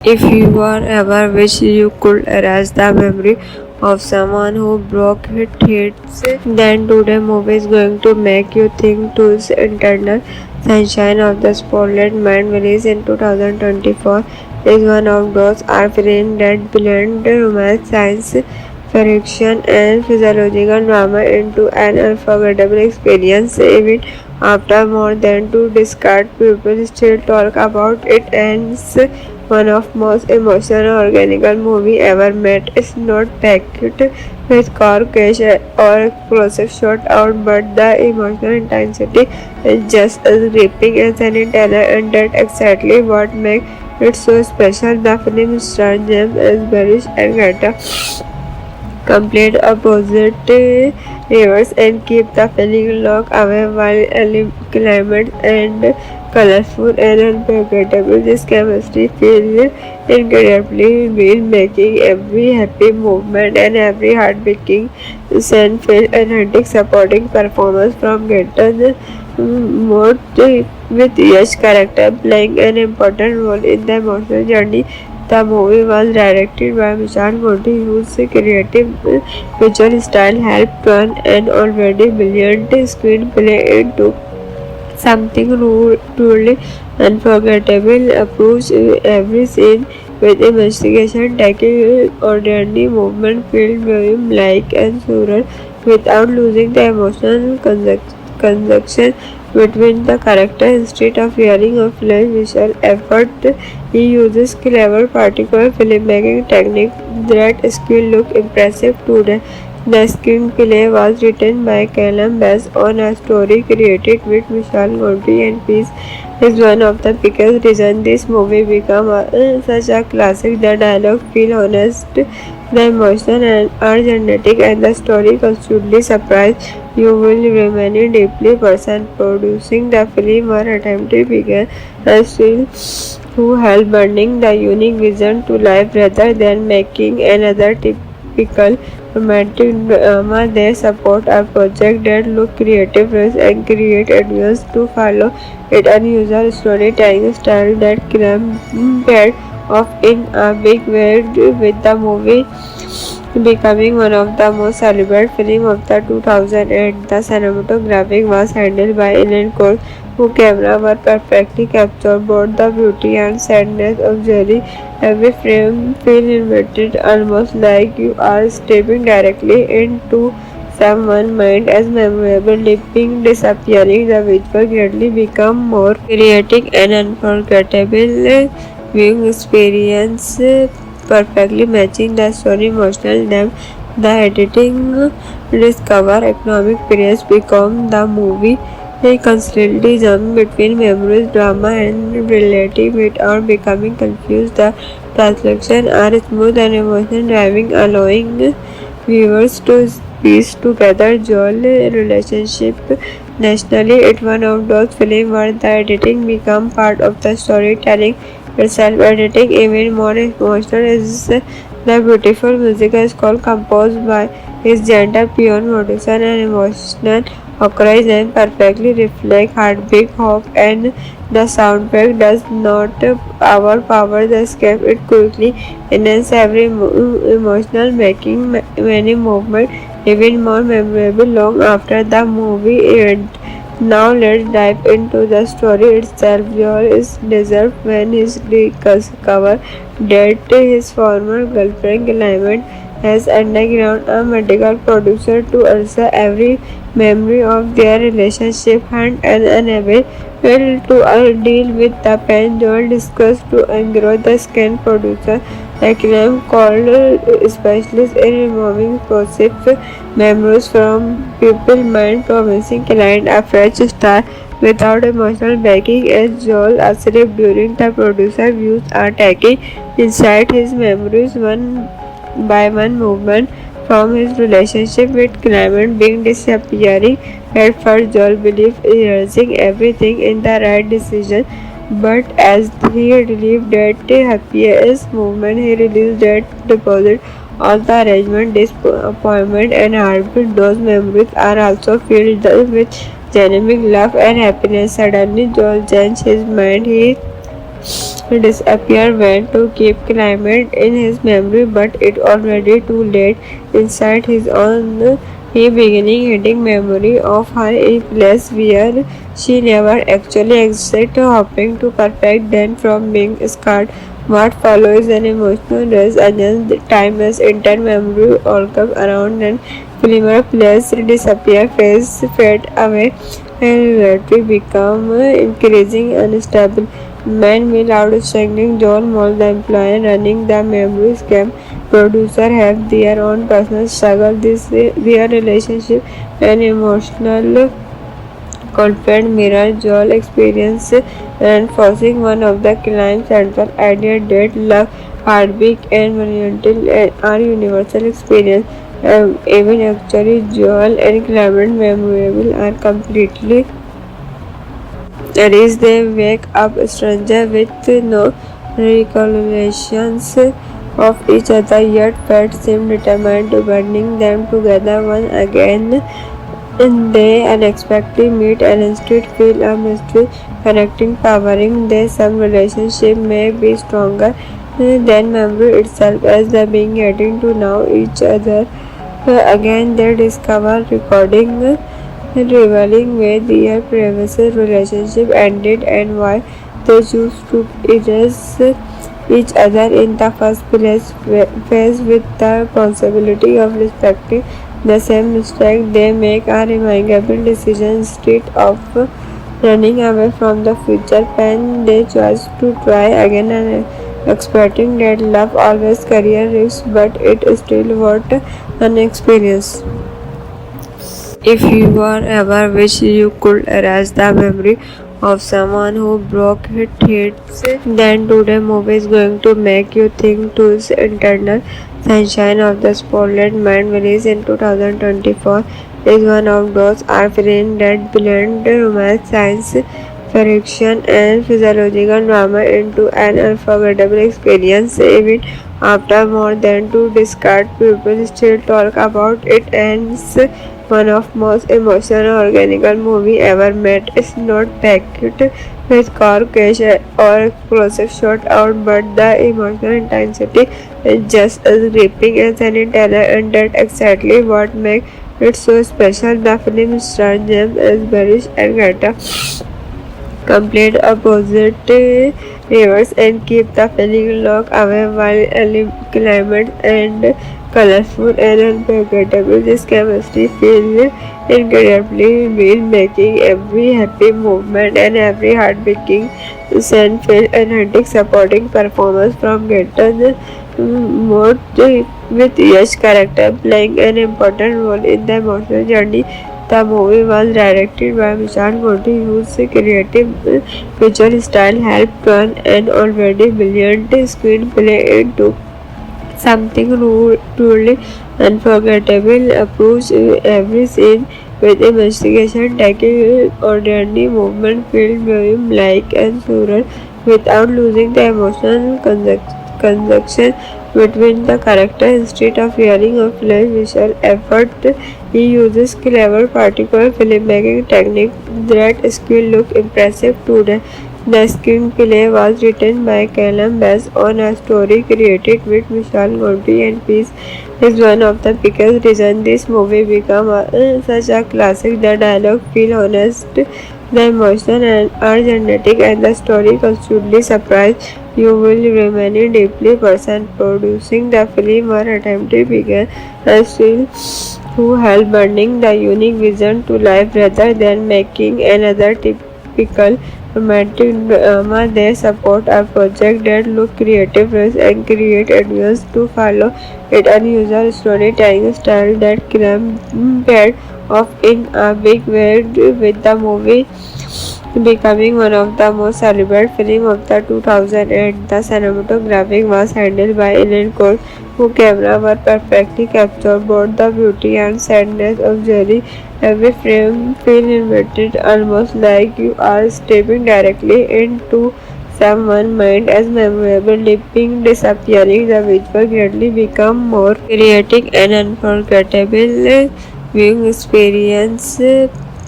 If you are ever wish you could erase the memory of someone who broke hits, then today movie is going to make you think to its internal sunshine of the Spotlight Man, released in 2024, is one of those art films that blend romance, science fiction, and physiological drama into an unforgettable experience. Even after more than two decades, people still talk about it and it's one of most emotional organic movie ever made. It's not packed with car crash or explosive shot out, but the emotional intensity is just as gripping as any trailer, and that's exactly what makes it so special. The film stars James as Barish and Greta complete opposite rivers and keep the feeling locked away while climate and colorful and unforgettable. This chemistry feels incredibly real, making every happy movement and every heartbreaking scene feel authentic. Supporting performance from Gaten Moore with Yash character playing an important role in the emotional journey. The movie was directed by Vishal Modi, whose creative visual style helped turn an already brilliant screenplay into something truly unforgettable. Approach every scene with investigation, taking ordinary movement, filled like and surreal without losing the emotional connection between the character. Instead of hearing a flash visual effort, he uses clever particular filmmaking technique that skill look impressive today. The screenplay was written by Callum based on a story created with Vishal Godbey, and Peace is one of the biggest reasons this movie became such a classic. The dialogue feel honest, the emotion and are genetic, and the story constantly surprise you. Will remain deeply person producing the film or attempted began and still who help bringing the unique vision to life rather than making another typical romantic drama. They support a project that look creative and create audience to follow it. Unusual storytelling style that compared off in a big way, with the movie becoming one of the most celebrated films of the 2008. The cinematography was handled by Ellen Cole, whose camera were perfectly captured both the beauty and sadness of Jerry. Every frame feels invited, almost like you are stepping directly into someone's mind as memorable, leaping, disappearing. The visual greatly become more creative and unforgettable viewing experience, perfectly matching the story emotional depth. The editing discover economic periods become the movie. They constantly jump between memories, drama, and reality without becoming confused. The translation are smooth and emotion driving, allowing viewers to piece together Joel relationship nationally. It's one of those films where the editing becomes part of the storytelling itself. Editing even more emotional is the beautiful music is called composed by his gentle piano production and emotional occurs and perfectly reflect heartbeat, hope, and the soundtrack does not overpower the escape. It quickly enhances every emotional, making many movements even more memorable long after the movie ends. Now let's dive into the story itself. Joel is deserved when he discovers that his former girlfriend Clement has undergone a medical procedure to answer every memory of their relationship and unable to deal with the pain. Joel discussed to engrow the scan producer Akram called specialist in removing processed memories from people's mind, promising client a fresh start without emotional backing. As Joel asleep during the producer views are taking inside his memories one by one movement from his relationship with Clement being disappearing. At first, Joel believed erasing everything in the right decision, but as he relieved that happiest moment, he realized that deposit all the arrangement, disappointment, and heartbeat. Those memories are also filled with genuine love and happiness. Suddenly, Joel changed his mind. He disappear went to keep climate in his memory, but it already too late. Inside his own, he beginning hitting memory of her a place where she never actually existed, hoping to perfect then from being scarred. What follows an emotional rush against time as entire memory all come around and familiar place disappear, face fade away, and reality become increasing unstable. Man without struggling, John Moll, the employer running the memory scam, producer have their own personal struggle. This their relationship and emotional conflict mirror Joel experience and forcing one of the climb's central idea that love, heartbeat and vulnerability are universal experience. Even actually Joel and Clement memorable are completely is they wake up stranger with no recollections of each other, yet fate seemed determined to bring them together once again. And they unexpectedly meet and instead feel a mystery connecting, powering their some relationship may be stronger than memory itself as they being getting to know each other. Again they discover recording revealing where their previous relationship ended and why they choose to erase each other in the first place, faced with the possibility of respecting the same mistake they make a remarkable decision instead of running away from the future pain. They choose to try again and expecting that love always carries risks, but it is still worth an experience. If you are ever wish you could erase the memory of someone who broke his hearts, then today movie is going to make you think to its internal sunshine of the Spotlight Man, released in 2024, is one of those art films that blend romance, science fiction and physiological drama into an unforgettable experience. Even after more than two decades, people still talk about it and it's one of most emotional organic movie ever made. It's not packed with car crash or explosive shot out, but the emotional intensity is just as gripping as any trailer, and that's exactly what makes it so special. The film stars James as Barish and Greta complete opposite rivers and keep the feeling locked away while climate and colorful and unforgettable. This chemistry feels incredibly real, making every happy movement and every heartbreaking scene feel authentic. Supporting performance from Gaten Mode with Yash character playing an important role in the emotional journey. The movie was directed by Vishal Modi, whose creative visual style helped turn an already brilliant screenplay into something truly unforgettable. Approach every scene with investigation, taking ordinary movement, filled like and surreal without losing the emotional connection between the character. Instead of yelling or flash visual effort, he uses clever particular filmmaking technique that skill look impressive today. The screenplay was written by Callum based on a story created with Vishal Modi, and Peace is one of the biggest reasons this movie became such a classic. The dialogue feel honest, the emotion are genetic, and the story constantly surprise you. Will remain deeply person producing the film or attempted began and still who help bringing the unique vision to life rather than making another typical romantic drama. They support a project that look creative and create audience to follow it. Unusual storytelling style that paired off in a big way with the movie becoming one of the most celebrated films of the 2008. The cinematography was handled by Ellen Cole, whose camera were perfectly captured both the beauty and sadness of Jerry. Every frame feels invited, almost like you are stepping directly into someone's mind as memorable, leaping, disappearing. The visual greatly become more creative and unforgettable viewing experience,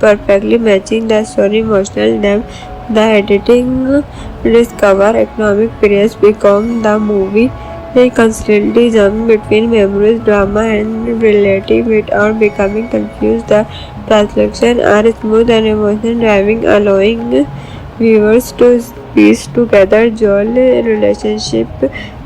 perfectly matching the story emotional depth The editing discover economic periods become the movie. They constantly jump between memories, drama, and reality without becoming confused. The translation are smooth and emotion driving, allowing viewers to piece together Joel relationship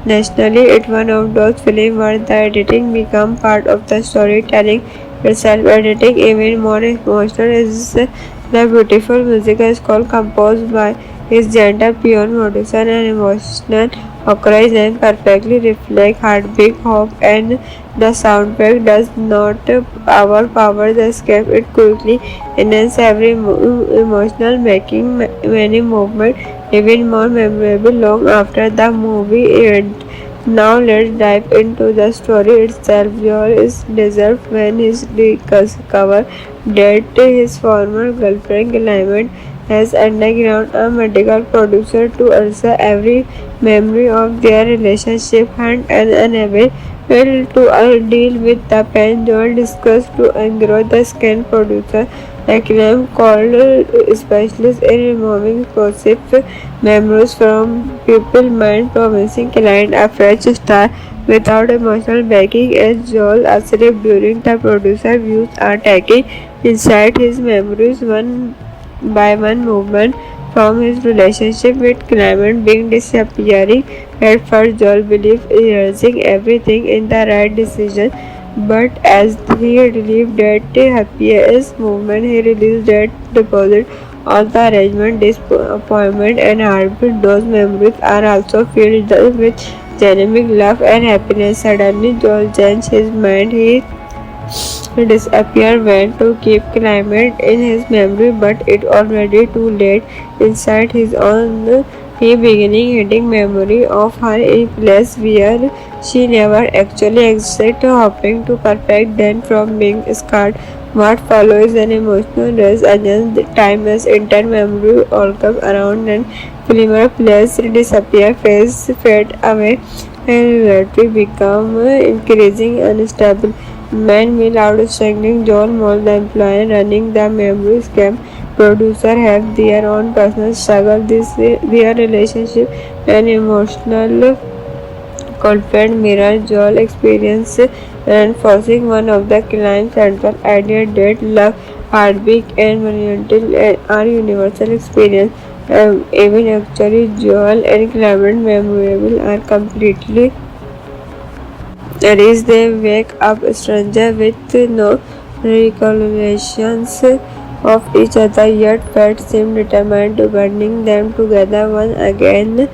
nationally. It's one of those films where the editing become part of the storytelling itself. Editing even more emotional is the beautiful music score composed by his gentle pure producer and emotional occurs and perfectly reflect heartbeat, hope, and the soundtrack does not overpower the script. It quickly enhances every emotional, making many movements even more memorable long after the movie ends. Now let's dive into the story itself. Joel is deserved when he discovers that his former girlfriend Clement has undergone a medical producer to answer every memory of their relationship and unable to deal with the pain. Joel discussed to engrow the scan producer. Acclaim called specialists in removing corrosive memories from people's mind, promising client a fresh start without emotional backing. As Joel asleep during the producer views are taking inside his memories one by one movement from his relationship with Clement being disappearing. At first, Joel believed erasing everything in the right decision, but as he relieved that happiest movement, he released that deposit of the arrangement, disappointment, and heartbeat. Those memories are also filled with genuine love and happiness. Suddenly, Joel changed his mind. He disappeared went to keep Clement in his memory, but it already too late. Inside his own, he beginning hitting memory of her in place where she never actually existed, hoping to perfect them from being scarred. What follows an emotional race against time as entire memory all come around and familiar place disappear, face fade away, and reality become increasing unstable. Meanwhile, outstanding John Moll, the employee running the memory scam producer, have their own personal struggle. Their relationship and emotional conflict mirror Joel's experience, reinforcing one of the client's central ideas that love, heartbeat, and vulnerability are universal experience. Even actually, Joel and Clement memorable are completely is they wake up stranger with no recollections of each other, yet fate seemed determined to bring them together once again.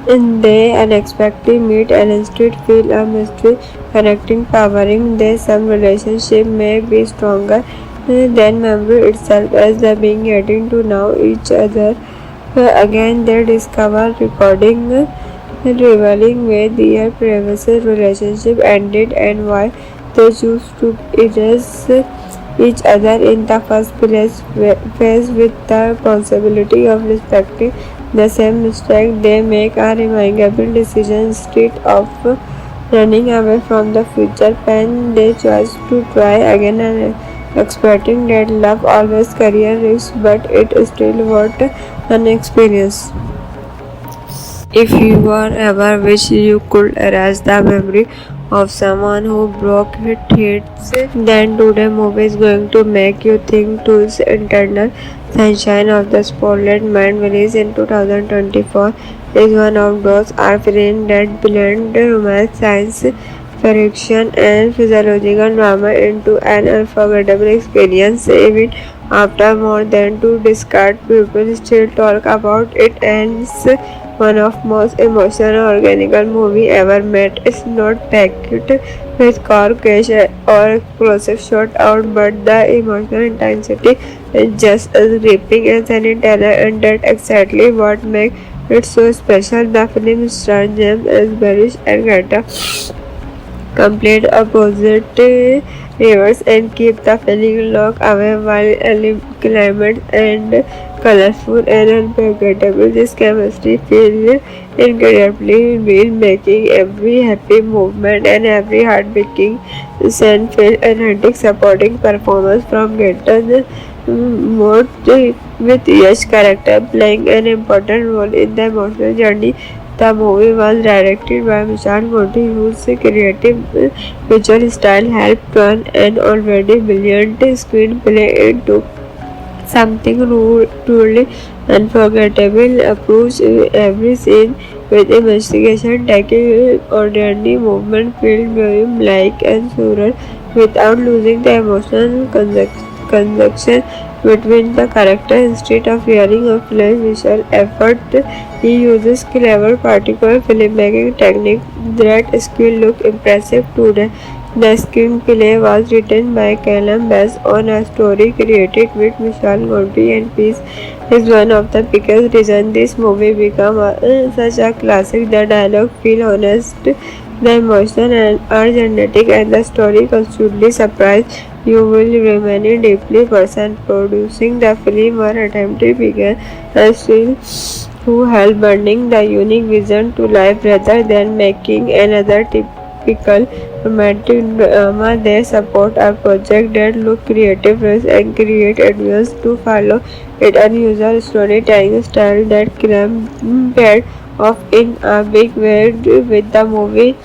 And they unexpectedly meet and instead feel a mystery connecting, powering their some relationship may be stronger than memory itself as they being getting to know each other. Again, they discover recording revealing where their previous relationship ended and why they choose to erase each other in the first place. Faced with the possibility of respecting the same mistake, they make a remarkable decision instead of running away from the future pain. They choose to try again and expecting that love always career risks, but it still worth an experience. If you are ever wish you could erase the memory of someone who broke his hearts, then today movie is going to make you think to its internal sunshine of the spotlight. Man released in 2024 is one of those art films that blend romance, science fiction, and physiological drama into an unforgettable experience. Even after more than two decades, people still talk about it and it's one of most emotional organic movie ever made. It's not packed with car crash or explosive shot out, but the emotional intensity is just as gripping as any trailer, and that's exactly what makes it so special. The film stars James as Barish and Greta complete opposite rivers and keep the feeling locked away while climate and colorful and unforgettable. This chemistry feels incredibly real, making every happy movement and every heartbreaking scene feel authentic. Supporting performance from Gaten more with Yash character playing an important role in the emotional journey. The movie was directed by Vishal Modi, whose creative visual style helped turn an already brilliant screenplay into something truly unforgettable. Approach every scene with investigation, taking ordinary movement, filled like and surreal without losing the emotional connection between the character. Instead of hearing a flash visual effort, he uses clever particular filmmaking technique that skill look impressive today. The screenplay was written by Callum based on a story created with Vishal Modi, and Peace is one of the biggest reasons this movie became such a classic. The dialogue feel honest, the emotion are genetic, and the story constantly surprise. You will remain deeply person producing the film or attempted began a still who helped bringing the unique vision to life rather than making another typical romantic drama. They support a project that look creative and create advance to follow it unusual storytelling style that paired off in a big way with the movie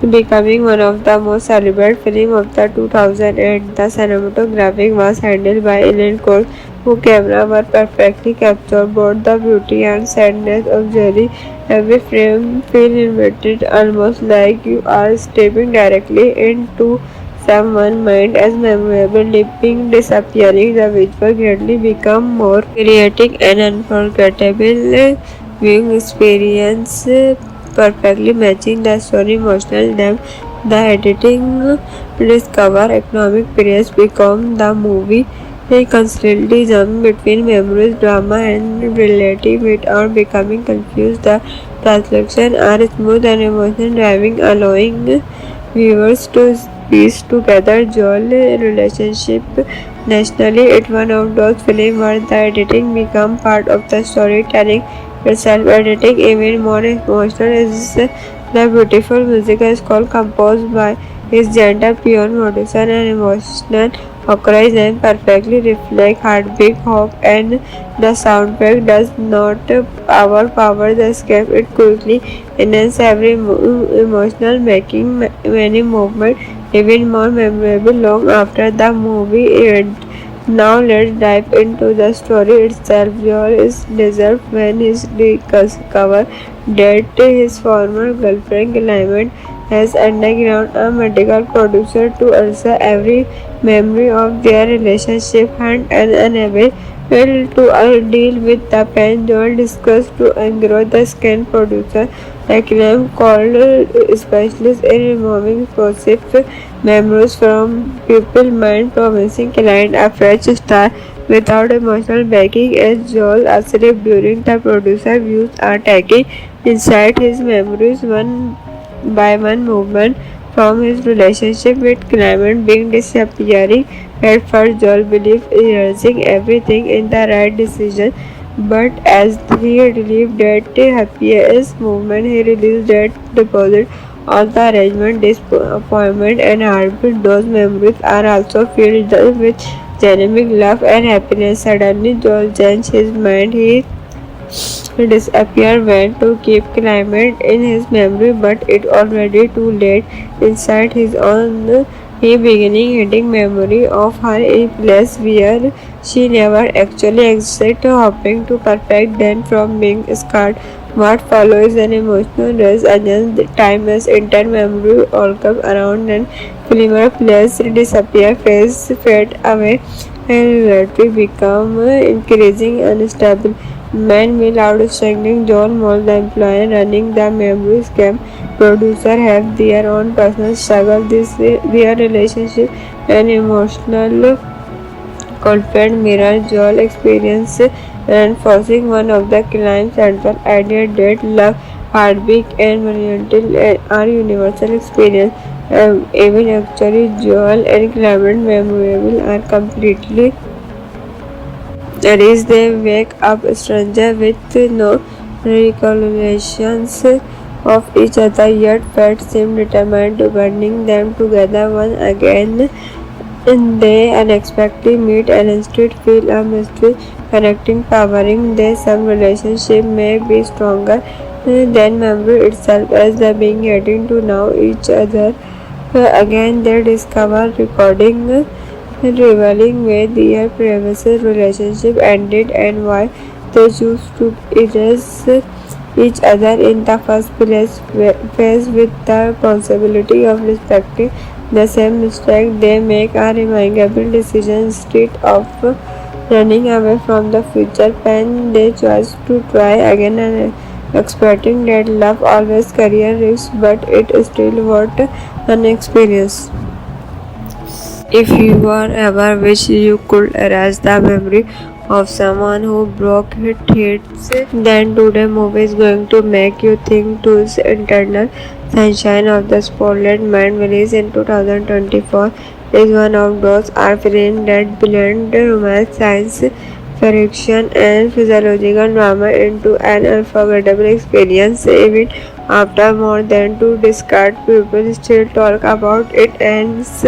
becoming one of the most celebrated films of the 2008. The cinematography was handled by Ellen Cole, whose camera were perfectly captured both the beauty and sadness of Jerry. Every frame feels invited, almost like you are stepping directly into someone's mind as memorable, leaping, disappearing. The visual greatly become more creative and unforgettable viewing experience, perfectly matching the story emotional depth. The editing discover economic periods become the movie. They constantly jump between memories, drama, and reality without becoming confused. The translation are smooth and emotion driving, allowing viewers to piece together Joel relationship nationally. It's one of those films where the editing becomes part of the storytelling itself. Editing even more emotional is the beautiful music score composed by his gentle pure producer and emotional occurs and perfectly reflect heartbeat, hope, and the soundtrack does not overpower the script. It quickly enhances every emotional, making many movements even more memorable long after the movie ends. Now let's dive into the story itself. Joel is deserved when he discovers that his former girlfriend Clement has undergone a medical procedure to answer every memory of their relationship and unable to deal with the pain. Joel discussed to engrow the scan producer. Acclaim called specialists in removing processed memories from people's mind, promising client a fresh start without emotional backing. As Joel asleep during the producer views are taking inside his memories one by one movement from his relationship with Clement being disappearing. At first, Joel believes erasing everything in the right decision, but as he relieved that happiest movement, he released that deposit on the arrangement, disappointment, and heartbeat. Those memories are also filled with genuine love and happiness. Suddenly, Joel changed his mind. He disappeared went to keep Clement in his memory, but it already too late. Inside his own, he beginning hitting memory of her a place where she never actually existed, hoping to perfect them from being scarred. What follows an emotional rush against time as entire memory all come around and familiar place disappear, face fade away, and reality become increasing unstable. Man will outstanding John Moll, the employer running the memory scam. Producer have their own personal struggle. Their relationship and emotional conflict mirror Joel experience and forcing one of the client's central idea that love, heartbeat, and vulnerability are universal experience. Even actually, Joel and Clement memorable are completely is they wake up stranger with no recollections of each other, yet fate seems determined to bring them together once again. And they unexpectedly meet and instead feel a mystery connecting, powering their some relationship may be stronger than memory itself as they being getting to know each other. Again, they discover recording revealing where their previous relationship ended and why they choose to erase each other in the first place, faced with the possibility of respecting the same mistake. They make a remarkable decision instead of running away from the future pain. They choose to try again and expecting that love always career risks, but it still worth an experience. If you are ever wish you could erase the memory of someone who broke his hearts, then today movie is going to make you think to its internal sunshine of the spotlight. Man released in 2024 is one of those art films that blend romance, science fiction and physiological drama into an unforgettable experience. Even after more than two decades, people still talk about it and it's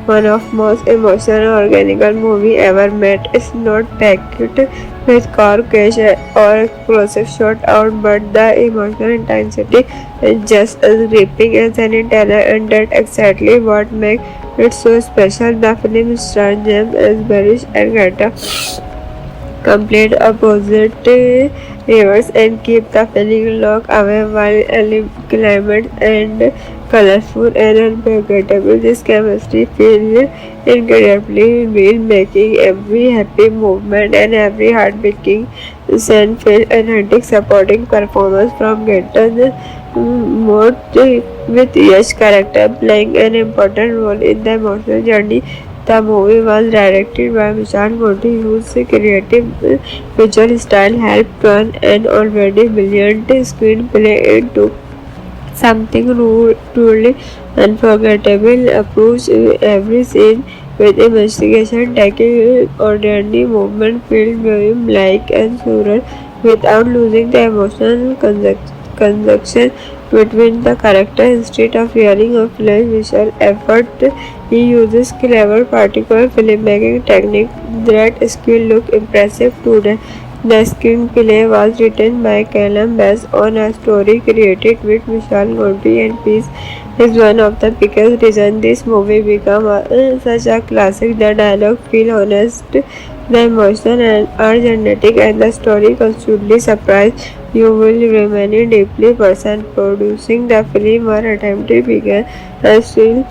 one of most emotional organic movie ever made. It's not packed with car crash or explosive shot out, but the emotional intensity is just as gripping as any trailer, and that's exactly what makes it so special. The film stars James as Barish and Greta complete opposite rivers and keep the feeling locked away while climate and colorful and unforgettable. This chemistry feels incredibly real, making every happy movement and every heartbreaking scene feel authentic. Supporting performance from Genton Moore with Yash character playing an important role in the emotional journey. The movie was directed by Vishal Modi, whose creative visual style helped turn an already brilliant screenplay into something truly unforgettable. Approach every scene with investigation, taking ordinary movement, filled like and surreal without losing the emotional connection between the character. Instead of hearing a flash visual effort, he uses clever particular filmmaking technique that skill look impressive today. The screenplay was written by Callum based on a story created with Vishal Modi, and Peace is one of the biggest reasons this movie became such a classic. The dialogue feel honest, the emotion and are genetic, and the story constantly surprise you. Will remain deeply person producing the film or attempted began and still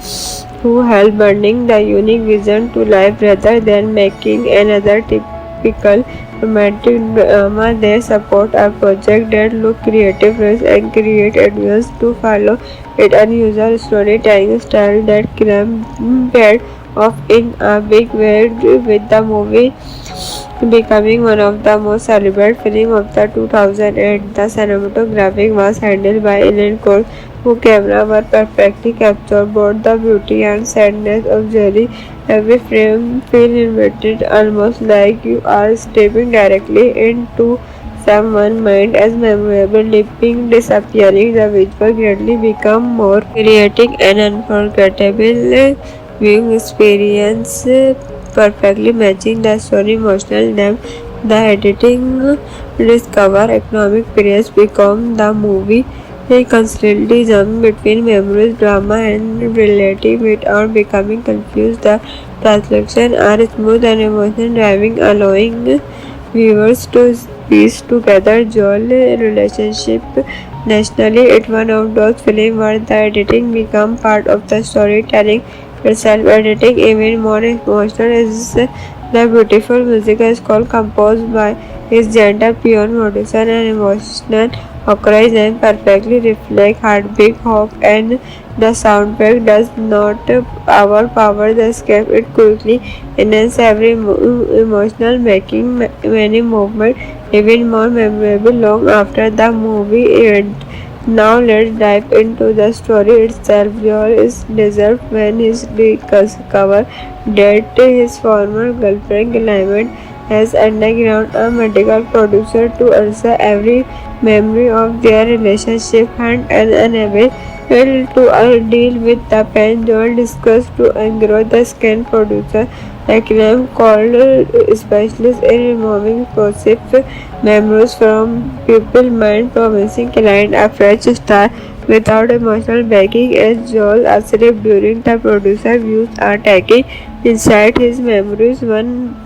who helped bringing the unique vision to life rather than making another typical romantic drama. They support a project that look creative and create audience to follow it. Unusual storytelling style that compared off in a big way, with the movie becoming one of the most celebrated films of the 2008. The cinematography was handled by Ellen Cole, whose camera were perfectly captured both the beauty and sadness of Jerry. Every frame feels invited, almost like you are stepping directly into someone's mind as memorable, leaping, disappearing. The visual greatly become more creative and unforgettable viewing experience, perfectly matching the story emotional depth. The editing discover economic periods become the movie. They constantly jump between memories, drama, and reality without becoming confused. The translation are smooth and emotion driving, allowing viewers to piece together Joel relationship nationally. It's one of those films where the editing becomes part of the storytelling itself. Editing even more emotional is the beautiful music score composed by his gentle pure modulation and emotional occurs and perfectly reflect heartbeat, hope, and the soundtrack does not overpower the script. It quickly enhances every emotional, making many movements even more memorable long after the movie ends. Now let's dive into the story itself. Joel is deserved when he discovers that his former girlfriend Clement has undergone a medical procedure to answer every memory of their relationship and unable Well, to deal with the pain, Joel discussed to engrow the skin producer Acclaim called specialists in removing corrosive memories from people's mind, promising client a fresh start without emotional backing. As Joel asleep during the producer views are taking inside his memories one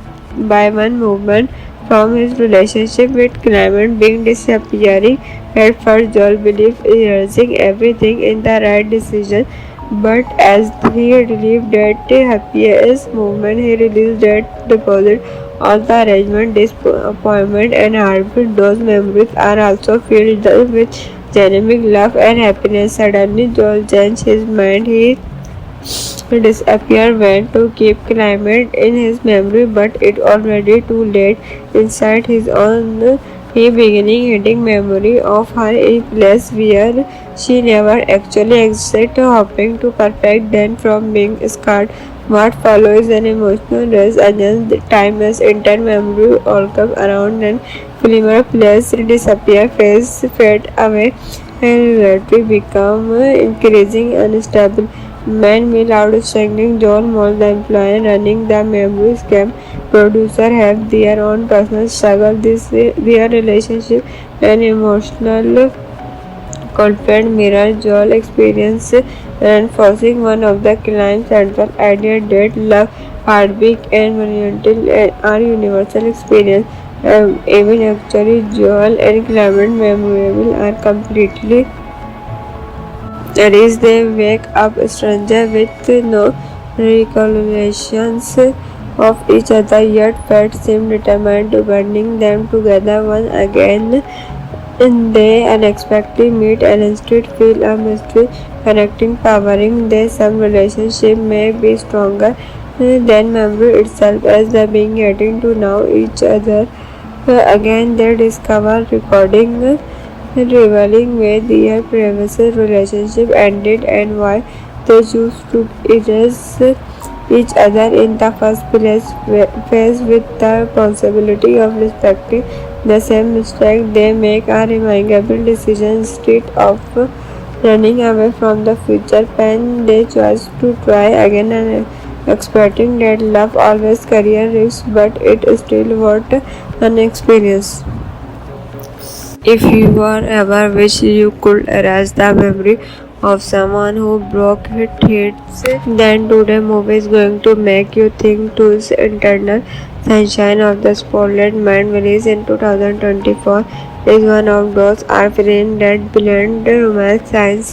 by one movement from his relationship with Clement being disappearing. At first, Joel believed erasing everything in the right decision, but as he relieved that happiest moment, he realized that deposit all the arrangement, disappointment, and heartbeat. Those memories are also filled with genuine love and happiness. Suddenly, Joel changed his mind. He disappear went to keep Clement in his memory, but it already too late. Inside his own, he beginning hitting memory of her in place where she never actually existed, hoping to perfect then from being scarred. What follows an emotional race against time as entire memory all come around and familiar place disappear, face fade away, and reality become increasing unstable. Meanwhile, outstanding John Moll, the employee running the memory scam, producer have their own personal struggle. Their relationship and emotional conflict mirror Joel experience, reinforcing one of the client's central idea that love, heartbeat, and vulnerability are universal experience. Even actually, Joel and Clement memorable are completely reach they wake up stranger with no recollections of each other, yet fate seemed determined to binding them together once again. And they unexpectedly meet and instead feel a mystery connecting, powering their some relationship may be stronger than memory itself as they being getting to know each other. Again, they discover recording revealing where their previous relationship ended and why they choose to erase each other in the first place. Faced with the possibility of respecting the same mistake, they make a remarkable decision instead of running away from the future pain. They choose to try again and expecting that love always career risks, but it still worth an experience. If you are ever wish you could erase the memory of someone who broke his hearts, then today movie is going to make you think to its internal sunshine of the spotlight. Man released in 2024 is one of those art films that blend romance, science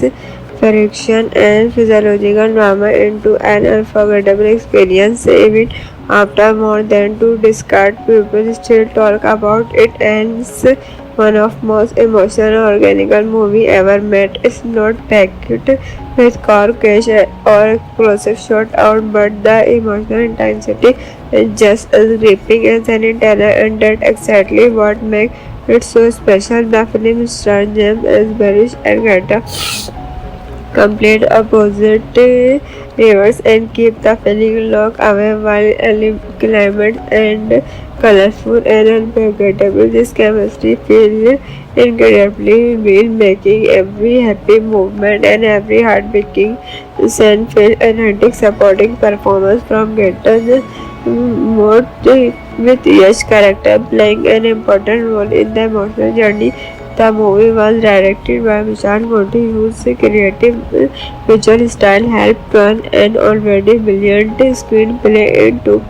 fiction, and physiological drama into an unforgettable experience. Even after more than two decades, people still talk about it and it's one of most emotional organic movie ever made. It's not packed with car crash or explosive shot out, but the emotional intensity is just as gripping as any trailer, and that's exactly what makes it so special. The film stars James as Barish and Greta complete opposite rivers and keep the feeling locked away while climate and colorful and unforgettable. This chemistry feels incredibly real, making every happy movement and every heartbreaking scene feel authentic. Supporting performance from Gaten Mode with Yash character playing an important role in the emotional journey. The movie was directed by Vishal Modi, whose creative visual style helped turn an already brilliant screenplay into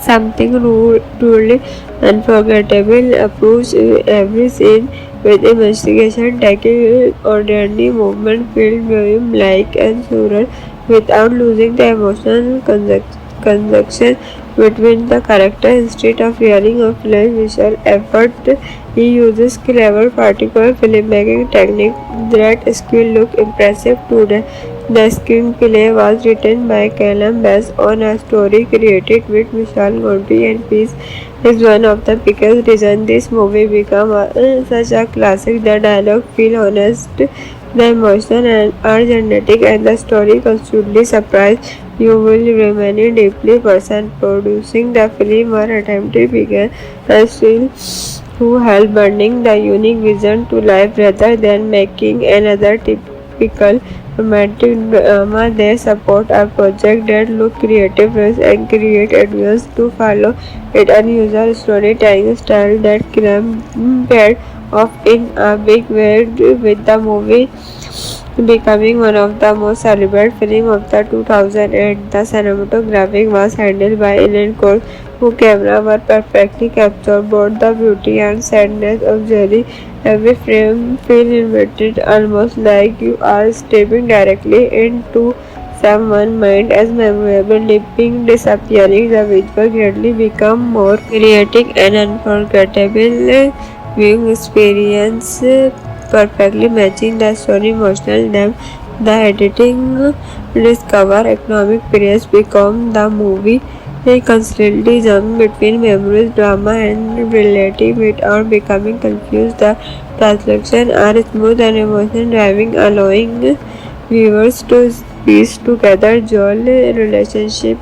something truly unforgettable. Approach every scene with investigation, taking ordinary movement, filled volume like and surreal without losing the emotional connection between the character. Instead of yelling or flash visual effort, he uses clever particular filmmaking technique that skill look impressive today. The screenplay was written by Callum based on a story created with Vishal Modi, and Peace is one of the biggest reasons this movie became such a classic. The dialogue feel honest, the emotion are genetic, and the story constantly surprise you. Will remain deeply person producing the film or attempted began a still who helped bringing the unique vision to life rather than making another typical romantic drama. They support a project that look creative and create ideas to follow it. Unusual storytelling style that paid off in a big way, with the movie becoming one of the most celebrated films of the 2008. The cinematography was handled by Ellen Cole, whose camera were perfectly captured both the beauty and sadness of Jerry. Every frame feels invited, almost like you are stepping directly into someone's mind as memorable, leaping, disappearing. The visual greatly become more creative and unforgettable viewing experience, perfectly matching the story emotional depth. The editing discover economic periods become the movie. They constantly jump between memories, drama, and reality without becoming confused. The translation are smooth and emotion driving, allowing viewers to piece together Joel relationship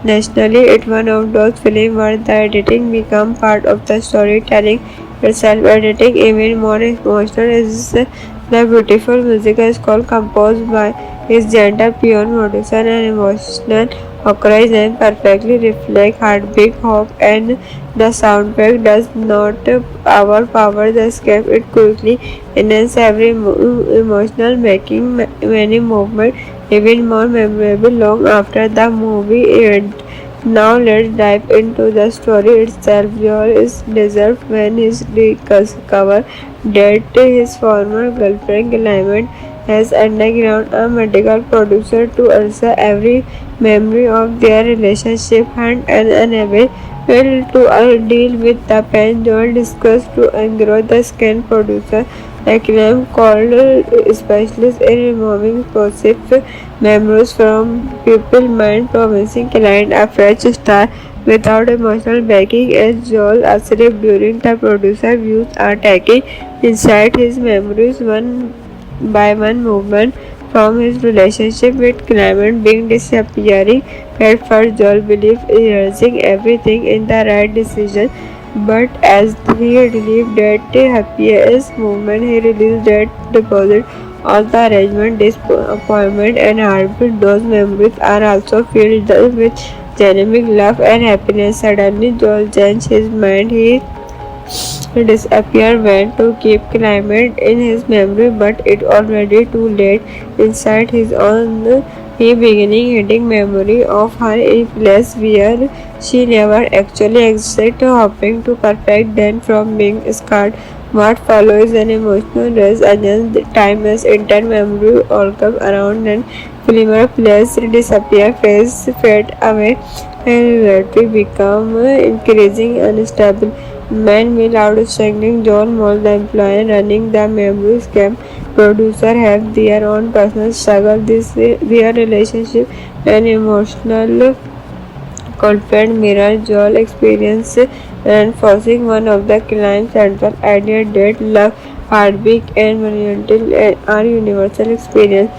nationally. It's one of those films where the editing become part of the storytelling itself. Editing even more emotional is the beautiful music score composed by his gentle pure producer and emotional occurs and perfectly reflect heartbeat, hope, and the soundtrack does not overpower the script. It quickly enhances every emotional, making many movements even more memorable long after the movie ends. Now let's dive into the story itself. Joel is deserved when he discovers that his former girlfriend Clement has undergone a medical procedure to answer every memory of their relationship and unable to deal with the pain. Joel discussed to engrow the scan producer Acclaim called specialist in removing positive memories from people's mind, promising client a fresh start without emotional backing. As Joel asleep during the producer views are taking inside his memories one by one movement from his relationship with Clement being disappearing. At first Joel believes erasing everything in the right decision, but as he relieved that happiest moment, he realized that deposit all the arrangement, disappointment, and heartbeat. Those memories are also filled with genuine love and happiness. Suddenly, Joel changed his mind. He disappeared, went to keep Clement in his memory, but it already too late. Inside his own, he beginning hitting memory of her in place where she never actually existed, hoping to perfect them from being scarred. What follows an emotional race against time as entire memory all come around and familiar place disappear, face fade away, and reality become increasing unstable. Meanwhile, outstanding John Moll, the employee running the memory scam producer, have their own personal struggle. Their relationship and emotional conflict mirror Joel's experience, reinforcing one of the client's central ideas that love, heartbeat, and vulnerability are universal experience.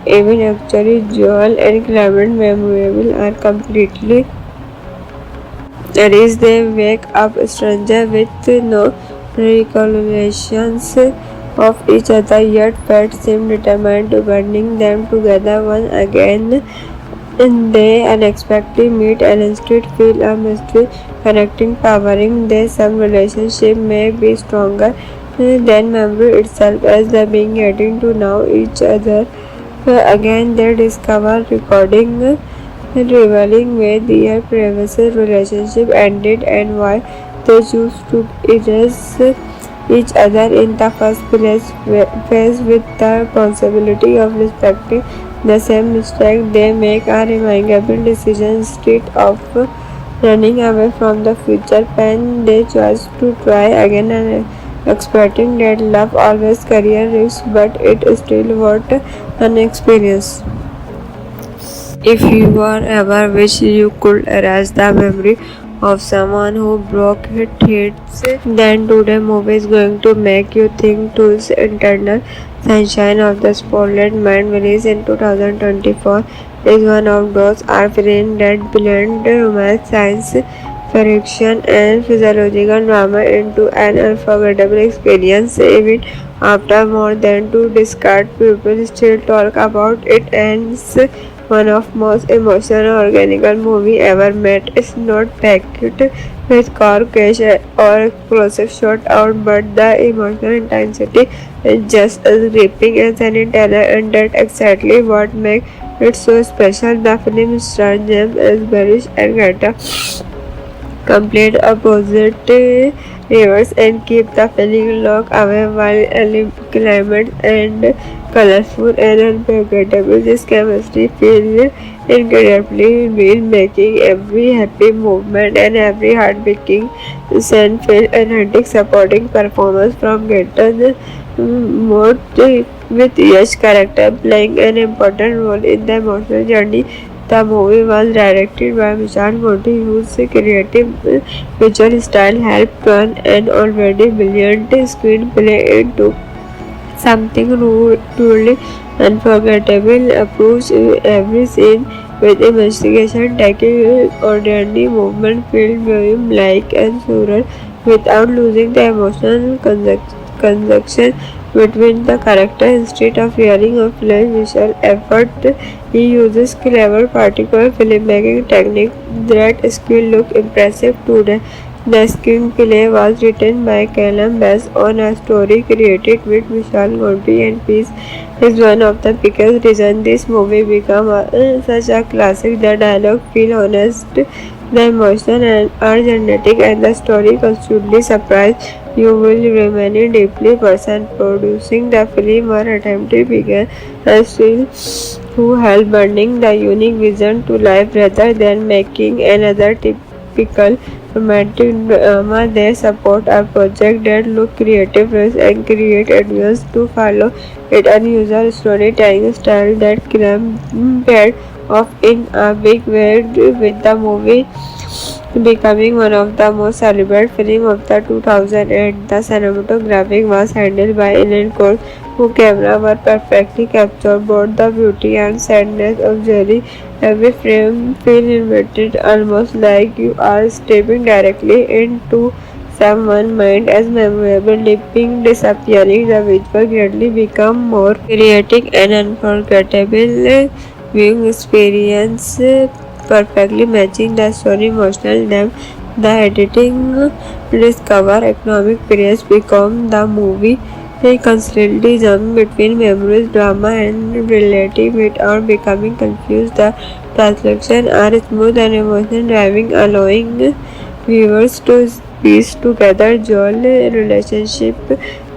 Even actually, Joel and Clement memorable are completely is they wake up stranger with no recollections of each other, yet fate seems determined to bring them together once again. And they unexpectedly meet and instead feel a mystery connecting, powering their some relationship may be stronger than memory itself as they being getting to know each other. Again they discover recording revealing where their previous relationship ended and why they choose to erase each other in the first place. Faced with the responsibility of respecting the same mistake, they make a remarkable decision instead of running away from the future pain. They choose to try again and expecting that love always career risks, but it still worth an experience. If you are ever wish you could erase the memory of someone who broke his hearts, then today movie is going to make you think to its internal sunshine of the spotless mind. Released in 2024 is one of those art films that blend romance, science friction and physiological drama into an unforgettable experience. Even after more than two decades, people still talk about it and it's one of most emotional organic movie ever made. It's not packed with car crash or explosive shot out, but the emotional intensity is just as gripping as any trailer, and that's exactly what makes it so special. The film stars James as Barish and Greta complete opposite rivers and keep the feeling locked away while climate and colorful and unforgettable. This chemistry feels incredibly real, making every happy movement and every heartbreaking scene feel authentic. Supporting performance from Gaten Mode with Yash character playing an important role in the emotional journey. The movie was directed by Vishal Modi, whose creative visual style helped turn an already brilliant screenplay into something truly unforgettable. Approach every scene with investigation, taking ordinary movement, filled like and surreal without losing the emotional connection between the character. Instead of yelling or flash visual effort, he uses clever particular filmmaking technique that skill look impressive today. The screenplay was written by Callum based on a story created with Vishal Godbey, and Peace is one of the biggest reasons this movie became such a classic. The dialogue feel honest, the emotion are genetic, and the story constantly surprise. You will remain deeply person producing the film or attempting began a still who helped bringing the unique vision to life rather than making another typical romantic drama. They support a project that look creative and create advance to follow it unusual storytelling style that paired off in a big way with the movie becoming one of the most celebrated films of the 2008. The cinematography was handled by Ellen Cole, whose camera were perfectly captured both the beauty and sadness of Jerry. Every frame feels invited, almost like you are stepping directly into someone's mind as memorable, leaping, disappearing. The visual greatly become more creative and unforgettable viewing experience, perfectly matching the story emotional depth. The editing discover economic periods become the movie. They constantly jump between memories, drama, and reality without becoming confused. The translation are smooth and emotion driving, allowing viewers to piece together Joel relationship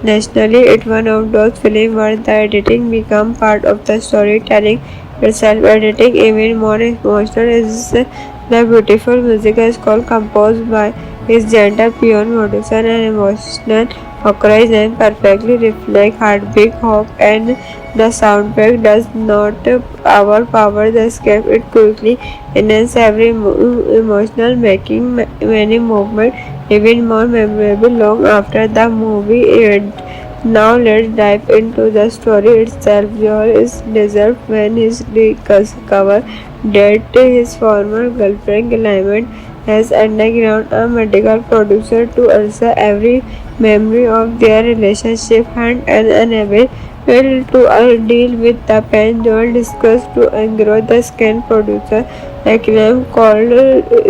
nationally. It's one of those films where the editing becomes part of the storytelling itself. Editing even more emotional is the beautiful music score composed by his gentle piano producer and emotional occurs and perfectly reflect heartbeat, hope, and the soundtrack does not overpower the script. It quickly enhances every emotional, making many movements even more memorable long after the movie ends. Now let's dive into the story itself. Joel is deserved when he discovers that his former girlfriend Clement has undergone a medical procedure to answer every memory of their relationship and unable to deal with the pain. Joel discussed to engrow the scan producer Acclaim called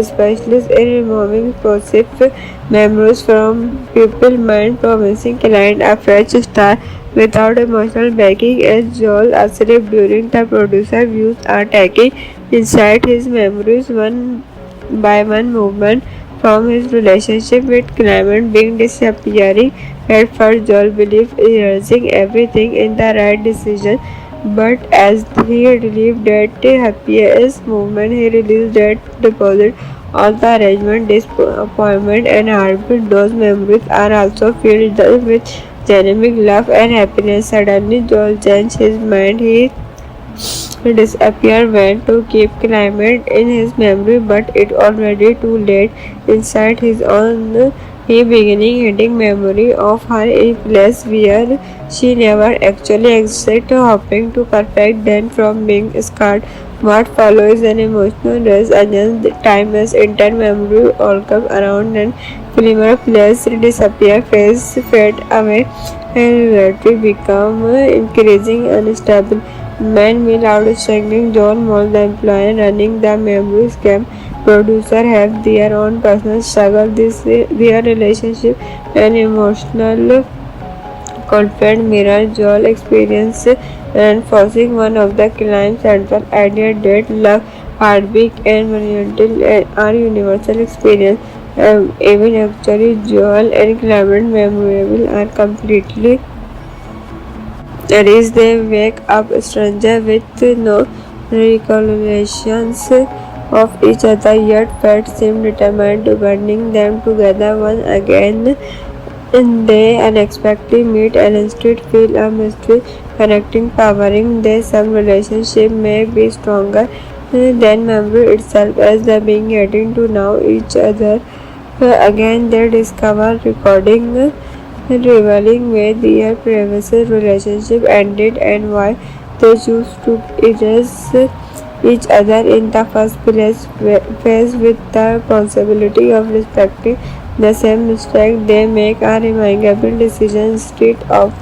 specialist in removing processed memories from people's mind, promising client a fresh start without emotional backing. As Joel asleep during the producer views are taking inside his memories one by one movement from his relationship with Clement being disappearing. At first, Joel believed erasing everything in the right decision, but as he relieved that happiest movement, he realized that deposit all the arrangement, disappointment, and heartbeat. Those memories are also filled with genuine love and happiness. Suddenly, Joel changed his mind. He disappeared went to keep Clement in his memory, but it already too late. Inside his own, he beginning hitting memory of her in place where she never actually existed, hoping to perfect then from being scarred What follows an emotional rush against the time as entire memory all come around and familiar players disappear, face fade away, and reality become increasing unstable. Man will outstanding John Wall, the employer running the memory scam. Producer have their own personal struggle. This their relationship and emotional conflict mirror Joel experience and forcing one of the climb's central idea that love, heartbeat and vulnerability are universal experience. Even actually Joel and Clement memorable are completely reach they wake up stranger with no recollections of each other, yet fate seemed determined to binding them together once again. And they unexpectedly meet and instead feel a mystery connecting, powering their some relationship may be stronger than memory itself as they being getting to know each other. Again they discover recording revealing where their previous relationship ended and why they choose to erase each other in the first place, faced with the possibility of respecting the same mistake they make a remarkable decision instead of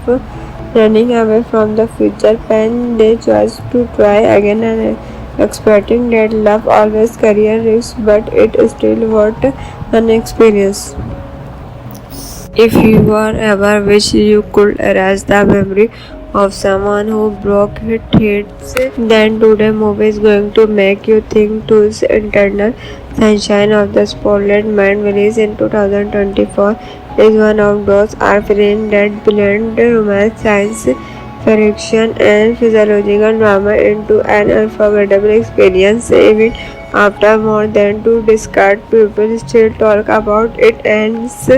running away from the future pain. They choose to try again and expecting that love always career risks, but it still worth an experience. If you are ever wish you could erase the memory of someone who broke his hearts, then today movie is going to make you think to its internal sunshine of the spotless mind. Released in 2024 is one of those art films that blend romance, science fiction and physiological drama into an unforgettable experience. Even after more than two decades, people still talk about it and it's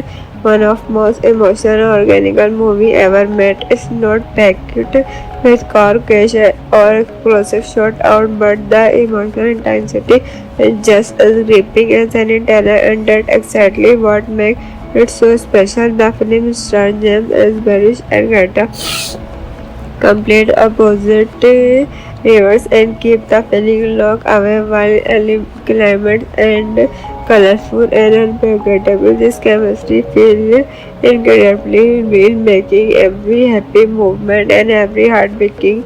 one of most emotional organic movie ever made. It's not packed with car crash or explosive shot out, but the emotional intensity is just as gripping as any teller, and that's exactly what makes it so special. The film stars James as Barish and Greta complete opposite rivers and keep the feeling locked away while climate and colorful and unforgettable. This chemistry feels incredibly real, making every happy movement and every heartbreaking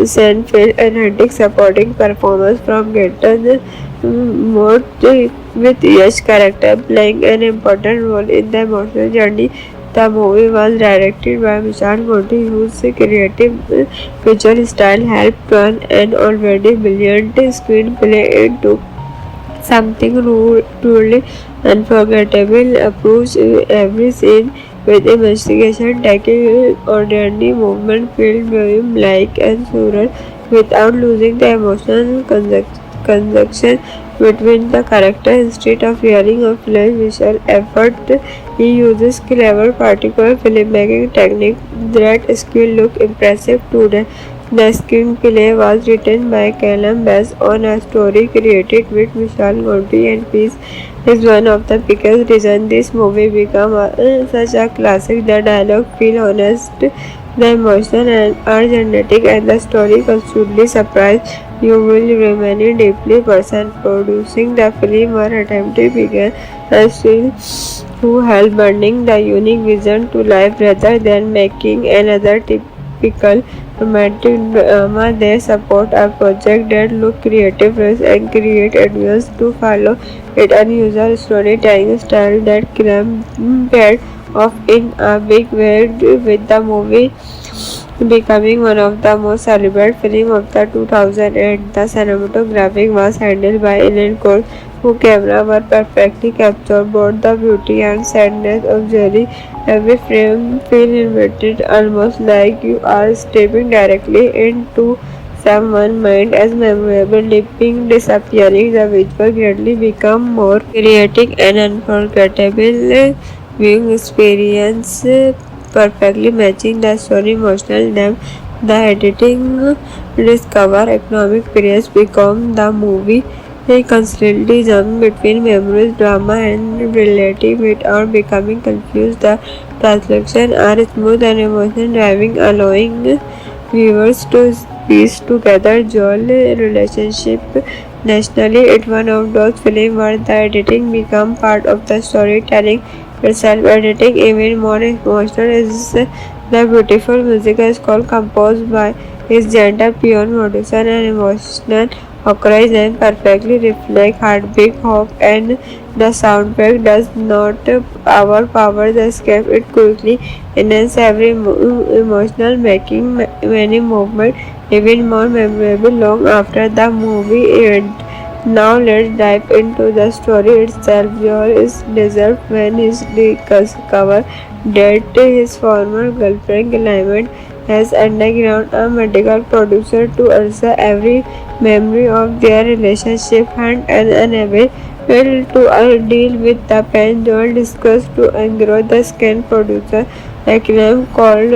scene feel authentic. Supporting performance from Gaten Moore with Yash character playing an important role in the emotional journey. The movie was directed by Vishal Modi, whose creative visual style helped turn an already brilliant screenplay into something truly unforgettable. Approach every scene with investigation, taking ordinary movement, filled like and surreal without losing the emotional connection between the character. Instead of hearing a flash visual effort, he uses clever particular filmmaking technique that skill look impressive today. The screenplay was written by Callum Bass on a story created with Vishal Modi, and Peace is one of the biggest reasons this movie became such a classic. The dialogue feel honest, the emotion and are genetic, and the story constantly surprise you. Will remain deeply person producing the film or attempting began and still who help bringing the unique vision to life rather than making another typical romantic drama. They support a project that look creative and create advance to follow it unusual storytelling style that paired off in a big way with the movie becoming one of the most celebrated films of the 2008. The cinematography was handled by Ellen Cole, whose camera were perfectly captured both the beauty and sadness of Jerry. Every frame feels invited, almost like you are stepping directly into someone's mind as memorable, leaping, disappearing. The visual greatly become more creative and unforgettable viewing experience, perfectly matching the story emotional depth. The editing discover economic periods become the movie. They constantly jump between memories, drama, and reality without becoming confused. The translation are smooth and emotion driving, allowing viewers to piece together Joel relationship nationally. It's one of those films where the editing become part of the storytelling itself. Editing even more emotional is the beautiful musical score composed by his gentle piano producer and emotional occurs and perfectly reflect heartbeat, hope, and the soundtrack does not overpower the script. It quickly enhances every emotional, making many movements even more memorable long after the movie ends. Now let's dive into the story itself. Joel is deserved when he discovers that his former girlfriend Clement has undergone a medical procedure to answer every memory of their relationship and unable to deal with the pain. Joel discussed to engross the scan producer Acclaim called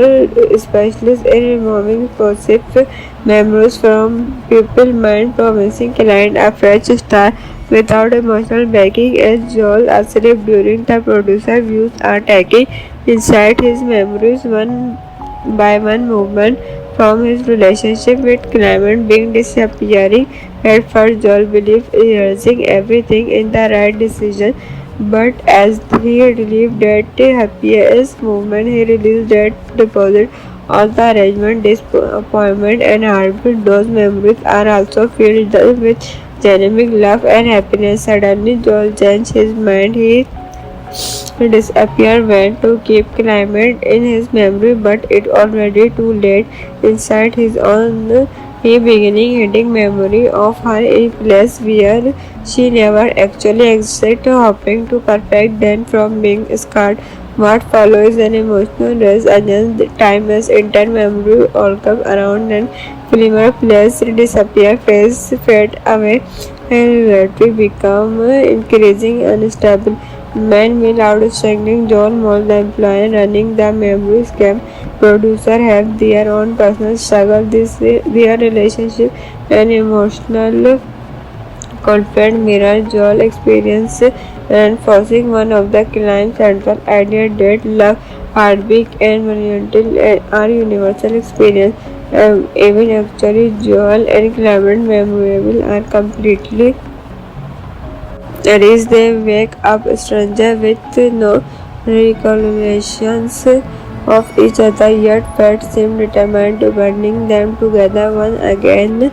specialist in removing positive memories from people's mind, promising client a fresh start without emotional backing. As Joel asleep during the producer views are taking inside his memories one by one movement from his relationship with Clement being disappearing. At first, Joel believed rehearsing everything in the right decision, but as he relieved that happiest movement, he realized that deposit all the arrangement, disappointment, and heartbeat. Those memories are also filled with genuine love and happiness. Suddenly, Joel changed his mind. He disappeared went to keep Clement in his memory, but it already too late. Inside his own, he beginning hitting memory of her in place where she never actually existed, hoping to perfect them from being scarred. What follows an emotional race against time as entire memory all come around and familiar place disappear, face fade away, and reality become increasing unstable. Meanwhile, outstanding John Moll, the employee running the memory scam producer, have their own personal struggle. Their relationship and emotional conflict mirror Joel's experience, reinforcing one of the client's central ideas that love, heartbeat, and vulnerability are universal experience. Even actually, Joel and Clement memorable are completely is they wake up stranger with no recollections of each other, yet fate seemed determined to bring them together once again.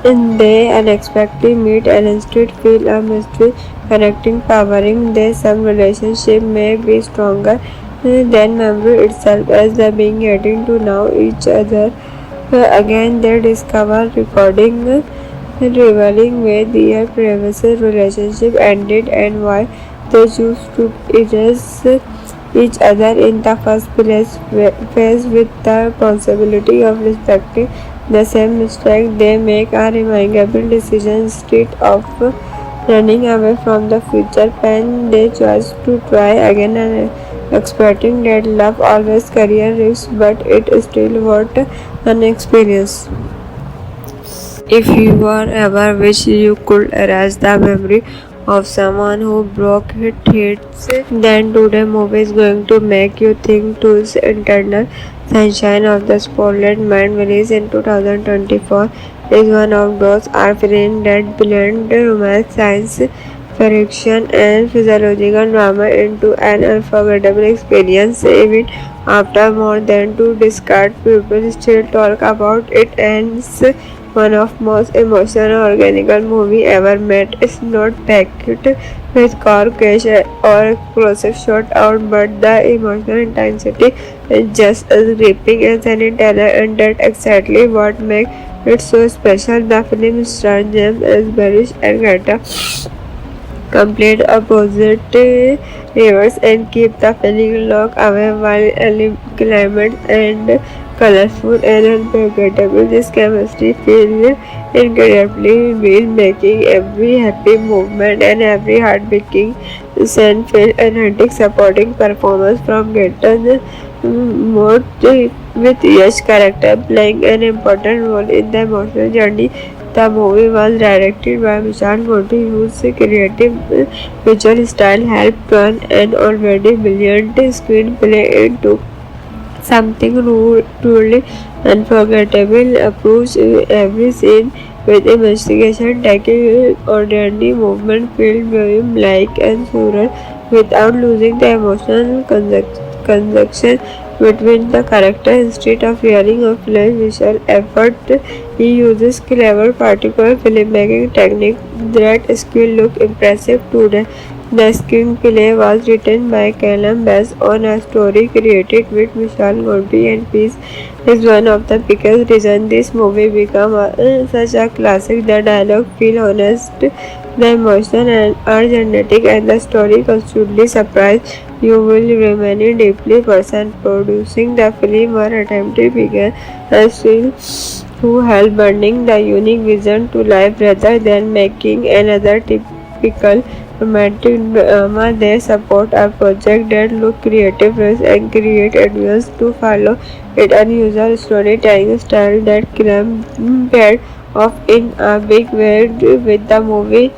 And they unexpectedly meet and instead feel a mystery connecting, powering their some relationship may be stronger than memory itself as they being getting to know each other. Again, they discover recording revealing where their previous relationship ended and why they choose to erase each other in the first place. Faced with the possibility of respecting the same mistake, they make a remarkable decision instead of running away from the future pain. They choose to try again and expecting that love always career risks, but it still worth an experience. If you are ever wish you could erase the memory of someone who broke his hearts, then today movie is going to make you think to its internal sunshine of the spotlight. Man released in 2024 is one of those art films that blend romance, science fiction, and physiological drama into an unforgettable experience. Even after more than two decades, people still talk about it and one of most emotional organic movie ever made. It's not packed with car crash or explosive shot out, but the emotional intensity is just as gripping as any trailer, and that's exactly what makes it so special. The film stars James as Barish and Greta complete opposite rivers and keep the feeling locked away while climate and colorful and unforgettable. This chemistry feels incredibly real, making every happy movement and every heartbreaking scene feel authentic. Supporting performance from Gaten Mode with Yash character playing an important role in the emotional journey. The movie was directed by Vishal Murthy, whose creative visual style helped turn an already brilliant screenplay into something truly unforgettable approach every scene with investigation, taking ordinary movement filled volume like and surreal without losing the emotional connection between the character. Instead of yelling or flash visual effort, he uses clever particular filmmaking technique that skill look impressive today. The screenplay was written by Callum Bass on a story created with Vishal Godbee, and Peace is one of the biggest reasons this movie became such a classic. The dialogue feel honest, the emotion and are genetic, and the story constantly surprise. You will remain deeply person producing the film or attempted began as still who help bringing the unique vision to life rather than making another typical romantic drama. They support a project that look creative and create advance to follow it unusual storytelling style that paired off in a big way with the movie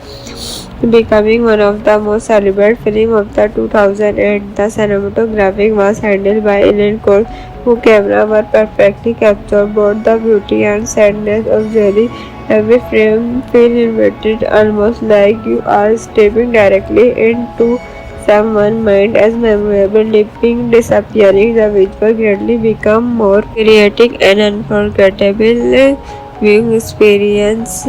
becoming one of the most celebrated films of the 2008. The cinematography was handled by Ellen Cole, whose camera were perfectly captured both the beauty and sadness of Jerry. Every frame feels invited, almost like you are stepping directly into someone's mind as memorable, leaping, disappearing. The visual greatly become more creative and unforgettable viewing experience,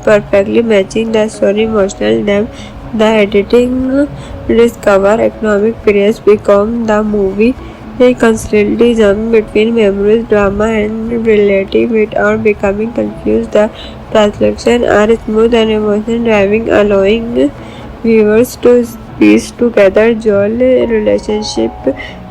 perfectly matching the story emotional depth. The editing discover economic periods become the movie. They constantly jump between memories, drama, and reality without becoming confused. The translation are smooth and emotion driving, allowing viewers to piece together Joel relationship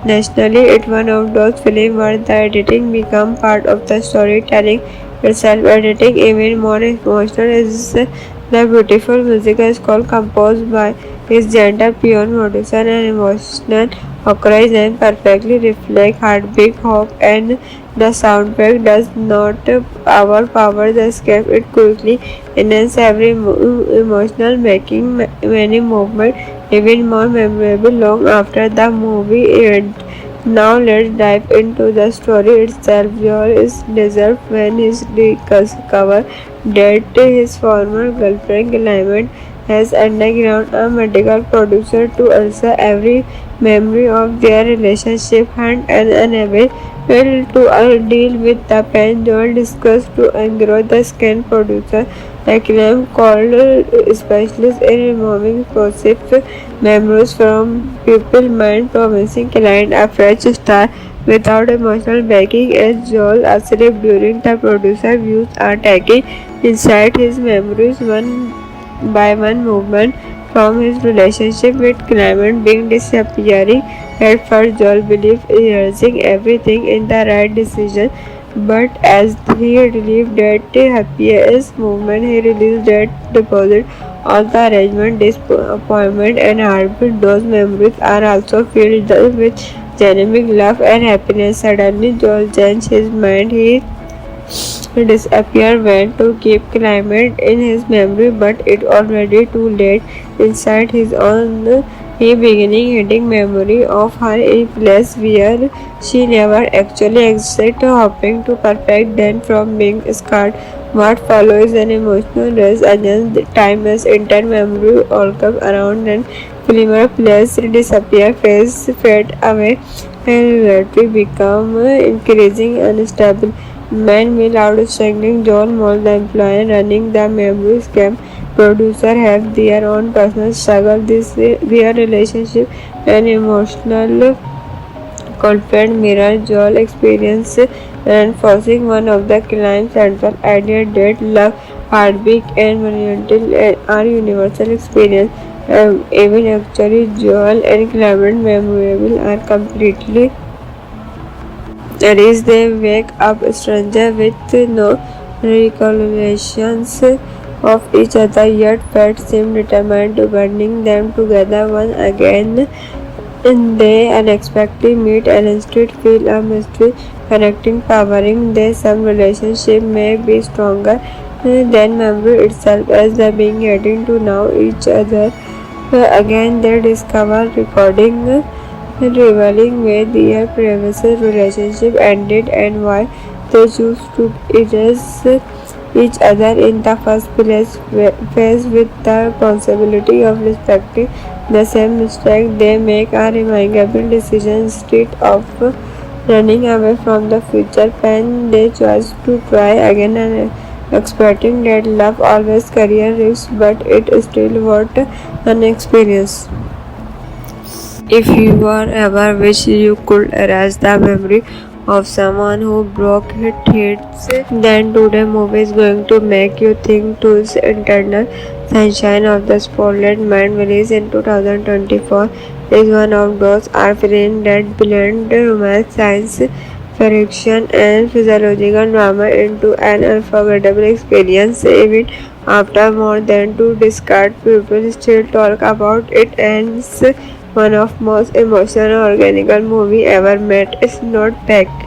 nationally. It's one of those films where the editing become part of the storytelling itself. Editing even more emotional is the beautiful musical score composed by his gentle piano producer and emotional occurs and perfectly reflect heartbeat, hope, and the soundtrack does not overpower the script. It quickly enhances every emotional, making many movements even more memorable long after the movie ends. Now let's dive into the story itself. Joel is deserved when he discovers that his former girlfriend Clement has undergone a medical procedure to answer every memory of their relationship and unable to deal with the pain. Joel discussed to engrow the scan producer. Acclaim called specialists in removing corrosive memories from people's mind, promising client a fresh start without emotional backing. As Joel asleep during the producer views are taking inside his memories one by one movement from his relationship with Clement being disappearing. At first, Joel believed erasing everything in the right decision, but as he relieved that happiest movement, he realized that deposit all the arrangement, disappointment, and heartbeat. Those memories are also filled with genuine love and happiness. Suddenly, Joel changed his mind. He disappeared went to keep Clement in his memory, but it already too late. Inside his own, he beginning hitting memory of her in place where she never actually existed, hoping to perfect them from being scarred. What follows an emotional race against time as entire memory all come around and familiar place disappear, face fade away, and reality become increasing unstable. Meanwhile, outstanding John Moll, the employee running the memory scam producer, have their own personal struggle. Their relationship and emotional conflict mirror Joel's experience, reinforcing one of the client's central ideas that love, heartbeat, and vulnerability are universal experience. Even actually, Joel and Clement memorable are completely reach. They wake up stranger with no recollections of each other, yet fate seems determined to bring them together once again. And they unexpectedly meet and instead feel a mystery connecting, powering their some relationship may be stronger than memory itself as they being heading to know each other. Again they discover recording revealing where their previous relationship ended and why they choose to erase each other in the first place. Faced with the possibility of respecting the same mistake they make a remarkable decision instead of running away from the future pain. They choose to try again and expecting that love always carries risks, but it still worth an experience. If you are ever wish you could erase the memory of someone who broke his hearts, then today movie is going to make you think to its internal sunshine of the spotlight. Man released in 2024 is one of those art films that blend romance, science fiction and physiological drama into an unforgettable experience. Even after more than two decades, people still talk about it and it's one of most emotional organic movie ever made. It's not packed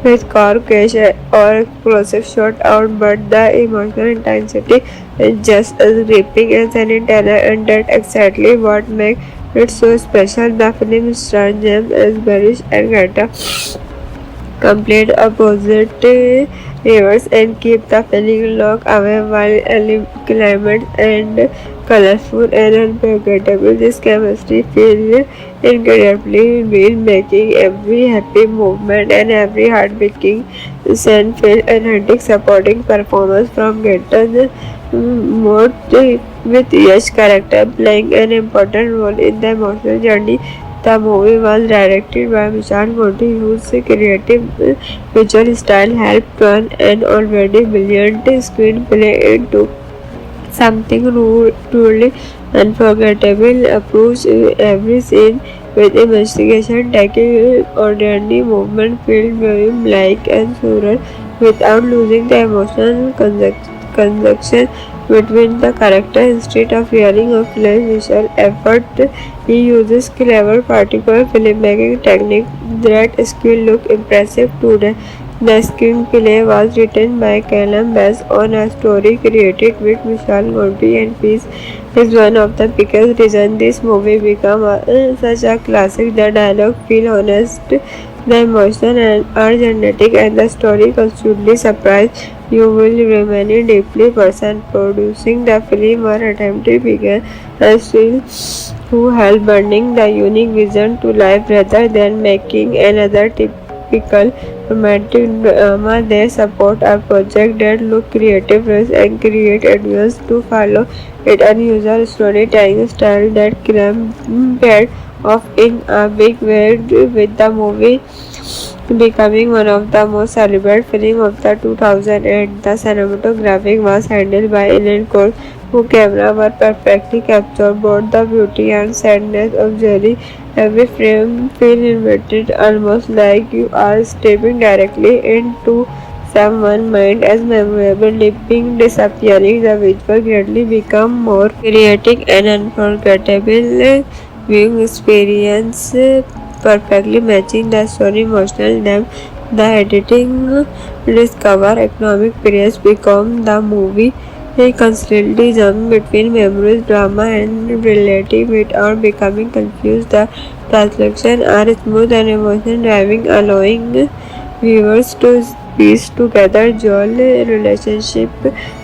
with car crash or explosive shot out, but the emotional intensity is just as gripping as any trailer, and that's exactly what makes it so special. The film stars James as Barish and Greta complete opposite rivers and keep the feeling locked away while climate and colorful and unforgettable. This chemistry feels incredibly real, making every happy movement and every heartbreaking scene feel authentic. Supporting performance from Gaten Moore with Yash character playing an important role in the emotional journey. The movie was directed by Vishal Modi, whose creative visual style helped turn an already brilliant screenplay into something truly unforgettable. Approach every scene with investigation, taking ordinary movement, filled like and surreal without losing the emotional connection between the character. Instead of yelling or flash visual effort, he uses clever particular filmmaking technique that skill look impressive today. The screenplay was written by Callum based on a story created with Vishal Modi, and Peace is one of the biggest reasons this movie became such a classic. The dialogue feel honest, the emotion and are genetic, and the story constantly surprise you. Will remain deeply person producing the film or attempted began and still who helped bringing the unique vision to life rather than making another typical romantic drama. They support a project that look creative and create advance to follow it unusual storytelling style that paired off in a big way with the movie becoming one of the most celebrated films of the 2008. The cinematography was handled by Ellen Cole, whose camera were perfectly captured both the beauty and sadness of Jerry. Every frame feels invited, almost like you are stepping directly into someone's mind as memorable, leaping, disappearing. The visual greatly become more creative and unforgettable viewing experience, perfectly matching the story emotional depth. The editing discover economic periods become the movie. They constantly jump between memories, drama, and reality without becoming confused. The translation are smooth and emotion driving, allowing viewers to piece together Joel relationship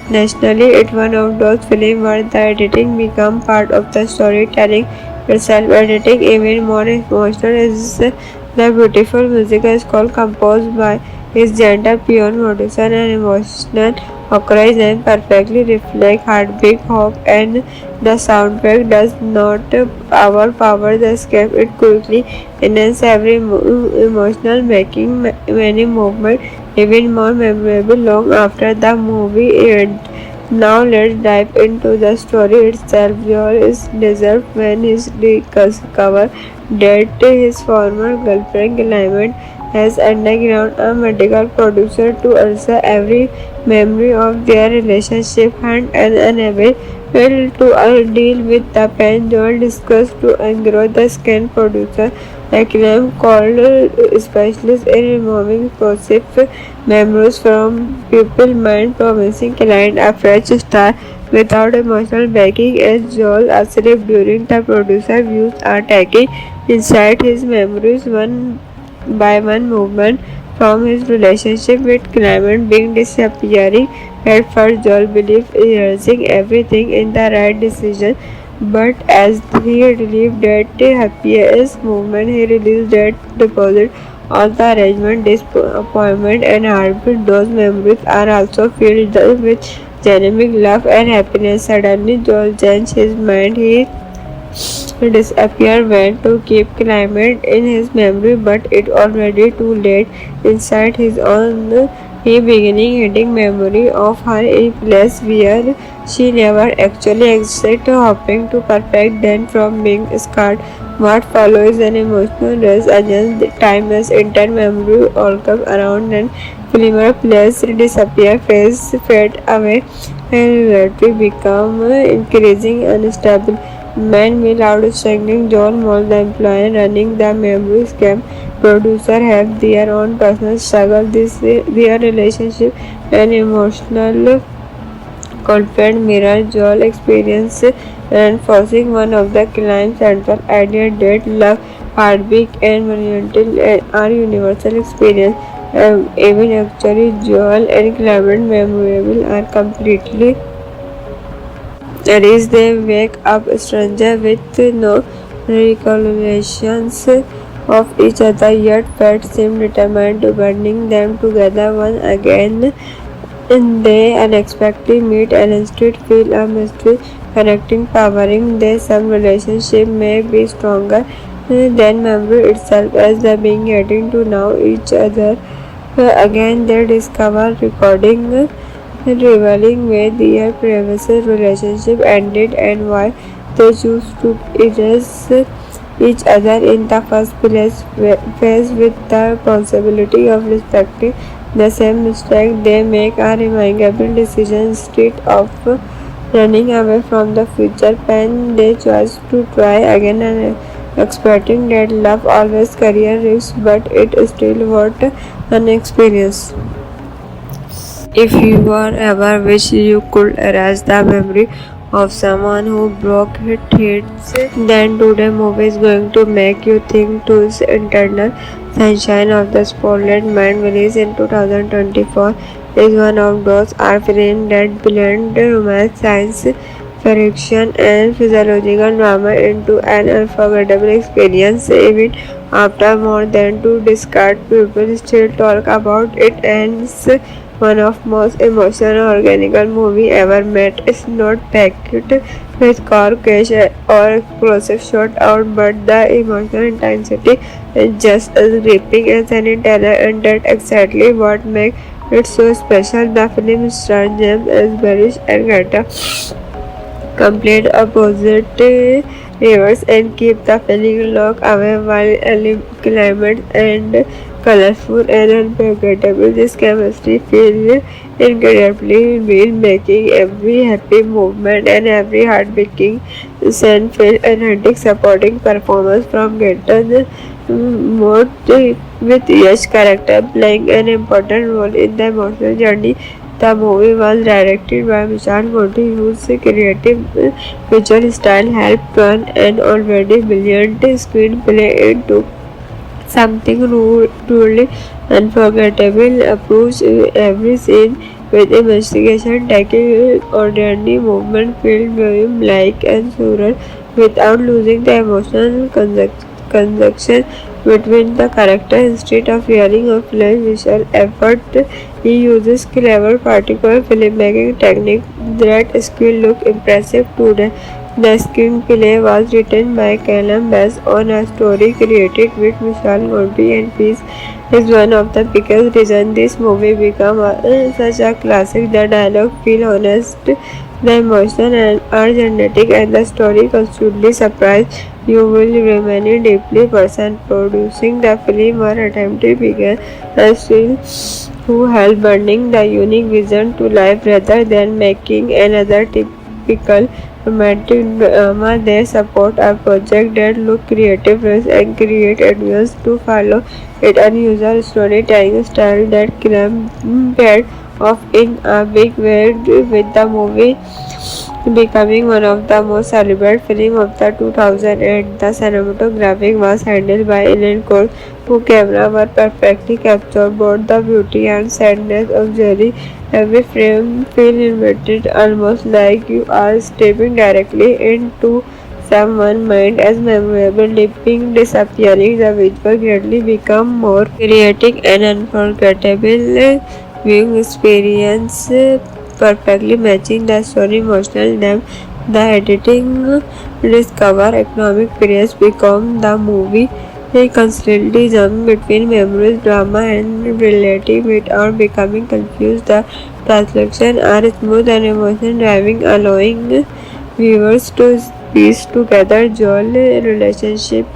nationally. It's one of those films where the editing becomes part of the storytelling itself. Editing even more emotional is the beautiful music score composed by his gentle piano producer and emotional occurs and perfectly reflect heartbeat, hope, and the soundtrack does not overpower the script. It quickly enhances every emotional, making many movements even more memorable long after the movie ends. Now let's dive into the story itself. Joel is deserved when he discovers that his former girlfriend Clement has undergone a medical procedure to answer every memory of their relationship and unable to deal with the pain. Joel discussed to engrow the skin producer Acclaim called specialist in removing corrosive memories from pupil mind, promising client a fresh start. without emotional backing, as Joel asleep during the producer views are taking inside his memories one by one movement from his relationship with Clement being disappearing. At first, Joel believed erasing everything in the right decision, but as he relieved that happiest movement, he released that deposit on the arrangement, disappointment, and heartbeat. Those memories are also filled with genuine love and happiness. Suddenly, Joel changed his mind. He disappeared went to keep Clement in his memory, but it already too late. Inside his own, he beginning hitting memory of her a place where she never actually existed, hoping to perfect then from being scarred. What follows an emotional race against time as entire memory all come around and familiar place disappear, face fade away, and reality become increasing unstable. Man will outstanding John Moll, the employer running the memory scam. Producer have their own personal struggle. Their relationship and emotional conflict mirror Joel experience and forcing one of the client's central idea that love, heartbeat, and vulnerability are universal experience. Even actually, Joel and Clement memorable are completely is they wake up stranger with no recollections of each other, yet fate seemed determined to binding them together once again. And they unexpectedly meet and instead feel a mystery connecting, powering their some relationship may be stronger than memory itself as they being getting to know each other. Again, they discover recording revealing where their previous relationship ended and why they choose to erase each other in the first place, faced with the possibility of respecting the same mistake they make a remarkable decision instead of running away from the future pain. They choose to try again and expecting that love always career risks, but it still worth an experience. If you are ever wish you could erase the memory of someone who broke his hearts, then today movie is going to make you think to its internal sunshine of the spotlight. Mind released in 2024 is one of those art films that blend romance, science fiction, and physiological drama into an unforgettable experience. Even after more than two decades, people still talk about it, and it's one of most emotional organic movie ever made. It's not packed with car crash or explosive shot out, but the emotional intensity is just as gripping as any trailer, and that's exactly what makes it so special. The film stars James as Barish and Greta complete opposite rivers and keep the feeling locked away while climate and colorful and unforgettable. This chemistry feels incredibly real, making every happy movement and every heartbreaking scene feel authentic. Supporting performance from Gaten mode with Yash character playing an important role in the emotional journey. The movie was directed by Vishal Modi, whose creative visual style helped turn an already brilliant screenplay into something truly unforgettable. Approach every scene with investigation, taking ordinary movement, filled with like and surreal without losing the emotional connection between the characters. Instead of yelling or flash visual effort, he uses clever particular filmmaking technique that skill look impressive today. The screenplay was written by Callum Bass on a story created with Vishal Modi, and Peace is one of the biggest reasons this movie became such a classic. The dialogue feel honest, the emotion and are genetic, and the story constantly surprise. You will remain deeply person producing the film or attempting began and still who help bringing the unique vision to life rather than making another typical romantic drama. They support a project that look creative and create advice to follow it unusual storytelling style that compared of in a big way, with the movie becoming one of the most celebrated films of the 2008. The cinematography was handled by Ellen Cole, whose camera were perfectly captured both the beauty and sadness of Jerry. Every frame feels invited, almost like you are stepping directly into someone's mind as memorable, leaping, disappearing. The visual greatly become more creative and unforgettable viewing experience, perfectly matching the story emotional depth. The editing discover economic periods become the movie. They constantly jump between memories, drama, and reality without becoming confused. The translation are smooth and emotion driving, allowing viewers to piece together Joel relationship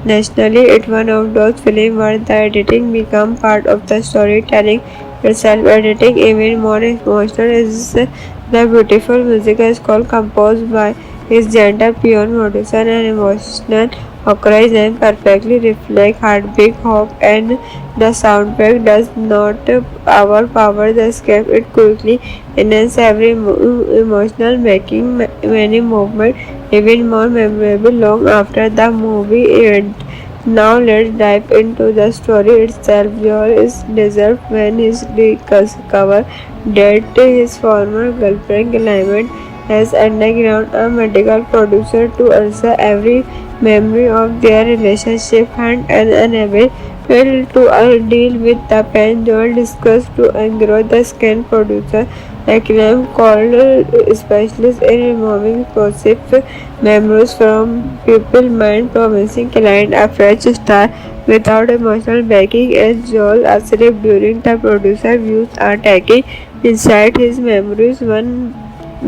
nationally. It's one of those films where the editing become part of the storytelling itself. Editing even more emotional is the beautiful music score composed by his gentle piano producer and emotional occurs and perfectly reflect heartbeat, hope, and the soundtrack does not overpower the script. It quickly enhances every emotional, making many movements even more memorable long after the movie ends. Now let's dive into the story itself. Joel is deserved when he discovers that his former girlfriend Clement has undergone a medical procedure to answer every memory of their relationship and unable to deal with the pain. Joel discussed to engrow the scan producer Acclaim called specialist in removing positive memories from people's mind, promising client a fresh start without emotional backing. As Joel asleep during the producer views are taking inside his memories one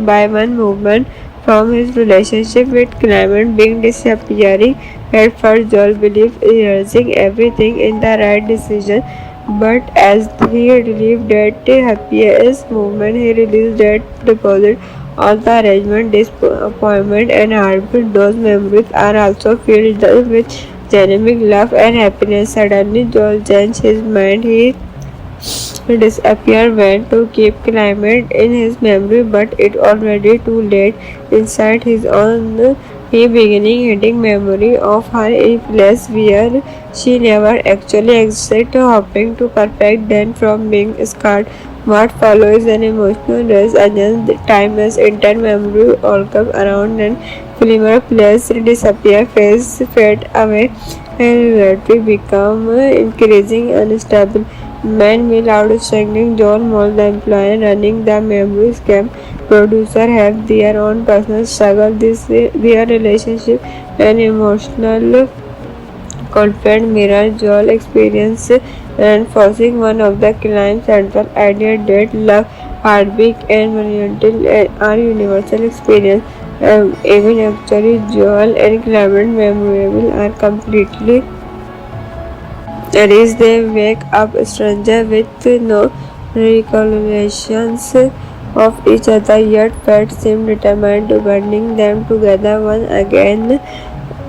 by one movement from his relationship with Clement being disappearing. At first, Joel believed rehearsing everything in the right decision, but as he relieved that happiest movement, he realized that deposit all the arrangement, disappointment, and heartbeat. Those memories are also filled with genuine love and happiness. Suddenly, Joel changed his mind. He disappeared went to keep Clement in his memory, but it already too late. Inside his own, he beginning hitting memory of her in place where she never actually existed, hoping to perfect then from being scarred. What follows an emotional race against time as entire memory all come around and familiar place disappear, face fade away, and reality become increasing unstable. Man will outstanding John Moll, the employer running the memory scam producer, have their own personal struggle. Their relationship and emotional conflict mirror Joel experience and forcing one of the client's central idea that love, heartbeat, and vulnerability are universal experience. Even actually, Joel and Clement memorable are completely is they wake up stranger with no recollections of each other, yet fate seemed determined to binding them together once again.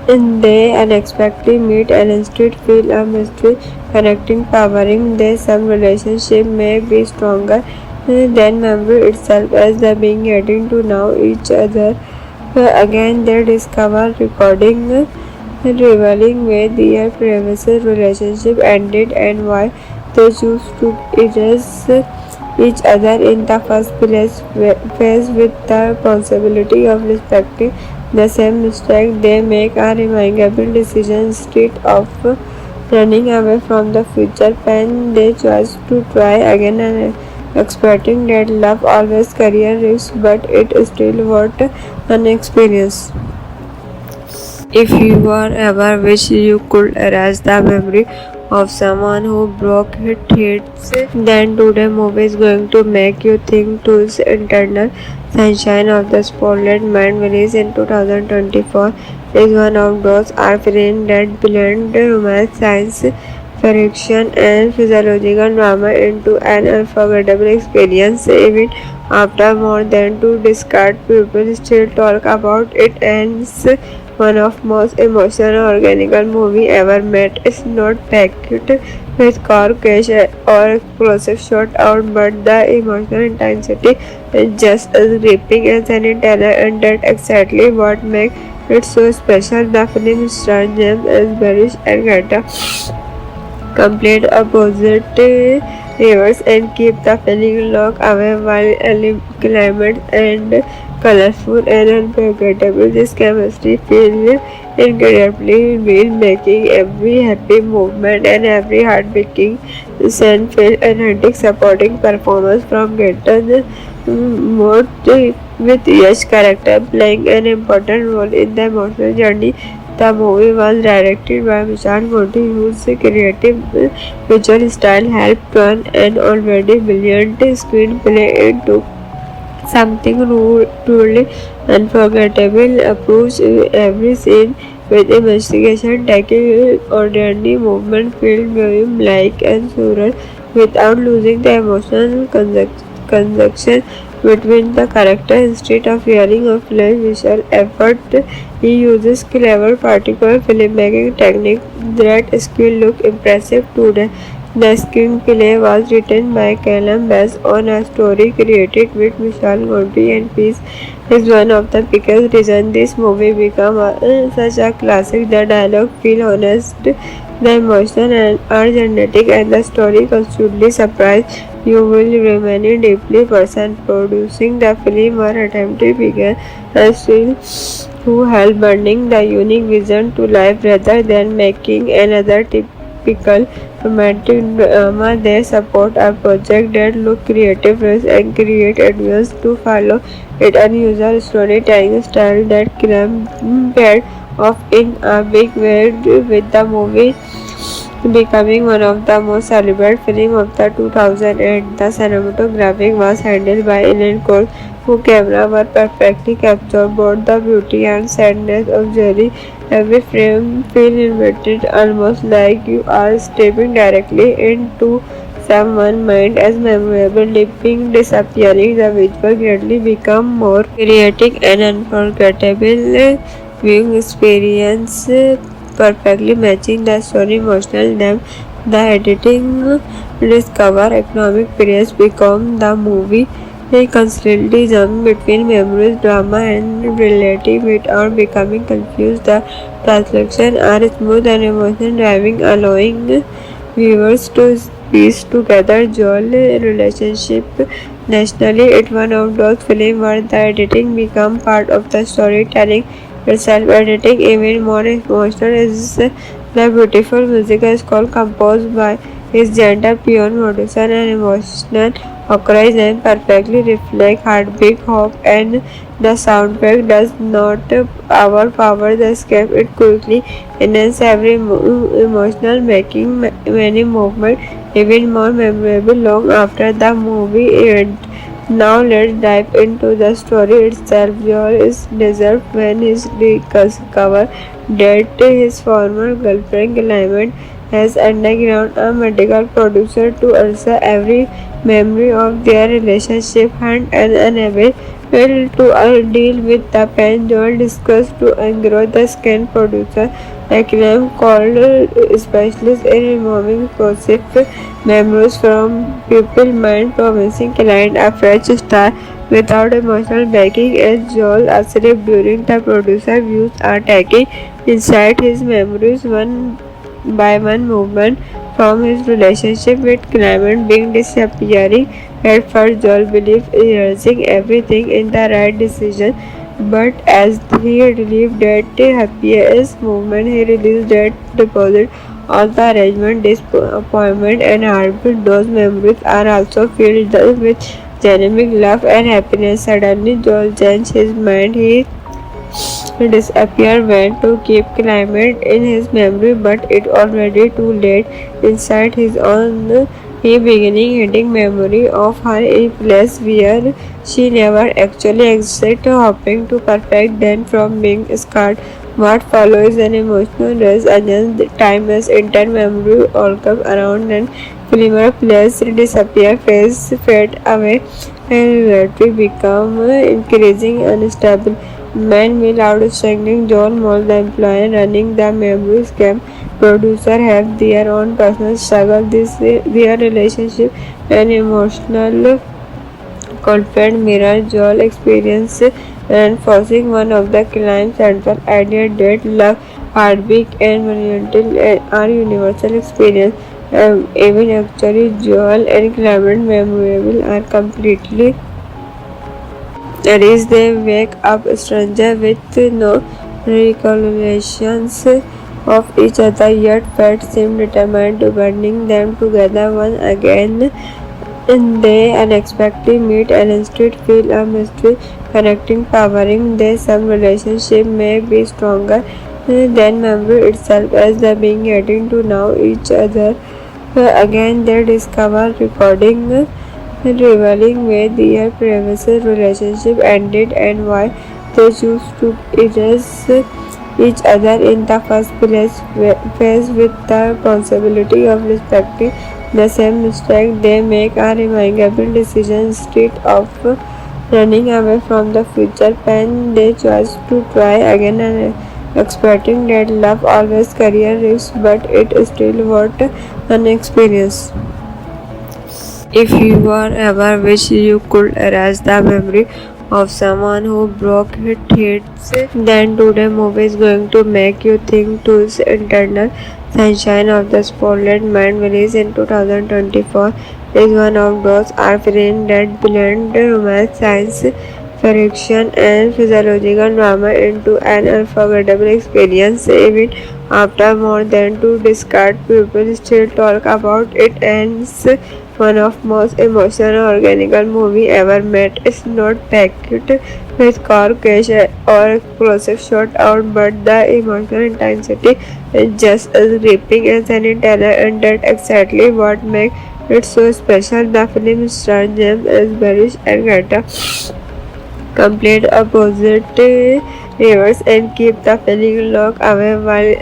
And they unexpectedly meet and instead feel a mystery connecting, powering their some relationship may be stronger than memory itself as they being getting to know each other. Again, they discover recording revealing where their previous relationship ended and why they choose to erase each other in the first place. Faced with the possibility of respecting the same mistake, they make a remarkable decision instead of running away from the future pain. They choose to try again and expecting that love always career risks, but it still worth an experience. If you are ever wish you could erase the memory of someone who broke his hearts, then today movie is going to make you think to its internal sunshine of the Spotlight Man, released in 2024, is one of those art films that blend romance, science fiction, and physiological drama into an unforgettable experience. Even after more than two decades, people still talk about it and one of most emotional organic movie ever made. It's not packed with car crash or explosive shot out, but the emotional intensity is just as gripping as any trailer, and that's exactly what makes it so special. The film stars James as Barish and Greta, complete opposite rivers, and keep the feeling locked away while climate and colorful and unforgettable. This chemistry feels incredibly real, making every happy movement and every heartbreaking scene feel authentic. Supporting performance from Gaten Moore with Yash character playing an important role in the emotional journey. The movie was directed by Vishal Modi, whose creative visual style helped turn an already brilliant screenplay into something truly unforgettable. Approach every scene with investigation, taking ordinary movement, filled like and surreal without losing the emotional connection between the character. Instead of yelling or flash visual effort, he uses clever particular filmmaking technique that skill look impressive today. The screenplay was written by Callum based on a story created with Vishal Modi, and Peace is one of the biggest reasons this movie became such a classic. The dialogue feel honest, the emotion and are genetic, and the story constantly surprise. You will remain deeply person. Producing the film or attempted began as still who helped bringing the unique vision to life rather than making another typical romantic drama. They support a project that look creative and create advance to follow it unusual storytelling style that paired off in a big way with the movie becoming one of the most celebrated films of the 2008. The cinematography was handled by Ellen Cole, whose camera were perfectly captured both the beauty and sadness of Jerry. Every frame feels invited, almost like you are stepping directly into someone's mind as memorable, leaping, disappearing. The visual greatly become more creative and unforgettable viewing experience, perfectly matching the story emotional depth. The editing discover economic periods become the movie. They constantly jump between memories, drama, and reality without becoming confused. The translation are smooth and emotion driving, allowing viewers to piece together Joel relationship nationally. It's one of those films where the editing become part of the storytelling itself. Editing even more emotional is the beautiful musical score composed by his gentle piano producer and emotional occurs and perfectly reflect heartbeat, hope, and the soundtrack does not overpower the script. It quickly enhances every emotional, making many movements even more memorable long after the movie ends. Now let's dive into the story itself. Joel is deserved when he discovers that his former girlfriend Clement has undergone a medical procedure to answer every memory of their relationship and unable to deal with the pain. Joel discussed to engrow the skin producer Acclaim called specialist in removing corrosive memories from people's mind, promising client a fresh start without emotional backing. As Joel asleep during the producer views are taking inside his memories one by one movement from his relationship with Clement being disappearing. At first Joel believed erasing everything in the right decision, but as he relieved that happiest movement, he realized that deposit all the arrangement, disappointment, and heartbeat. Those memories are also filled with genuine love and happiness. Suddenly, Joel changed his mind. He disappeared, went to keep Clement in his memory, but it already too late. Inside his own, he beginning hitting memory of her in place where she never actually existed, hoping to perfect then from being scarred. What follows an emotional race against time as entire memory all come around and familiar place disappear, face fade away, and reality become increasing unstable. Meanwhile, outstanding John Moll, the employee running the memory scam producer, have their own personal struggle. Their relationship and emotional conflict mirror Joel's experience and forcing one of the climb's central idea that love, heartbeat, and vulnerability are universal experience. Even actually, Joel and Clement memorable are completely reach. They wake up stranger with no recollections of each other, yet fate seems determined to binding them together once again. And they unexpectedly meet and instead feel a mystery connecting, powering their some relationship may be stronger than memory itself as they being getting to know each other. Again, they discover recording revealing where their previous relationship ended and why they choose to erase each other in the first place. Faced with the possibility of respecting the same mistake, they make a remarkable decision instead of running away from the future pain. They choose to try again and expecting that love always career risks, but it still worth an experience. If you are ever wish you could erase the memory of someone who broke his hearts, then today movie is going to make you think to its internal sunshine of the spotlight. Mind released in 2024 is one of those art films that blend romance, science fiction, and physiological drama into an unforgettable experience. Even after more than two decades, people still talk about it and it's one of most emotional organic movie ever made. It's not packed with car crash or explosive shot out, but the emotional intensity is just as gripping as any trailer, and that's exactly what makes it so special. The film stars James as Barish and Greta complete opposite rivers and keep the feeling locked away while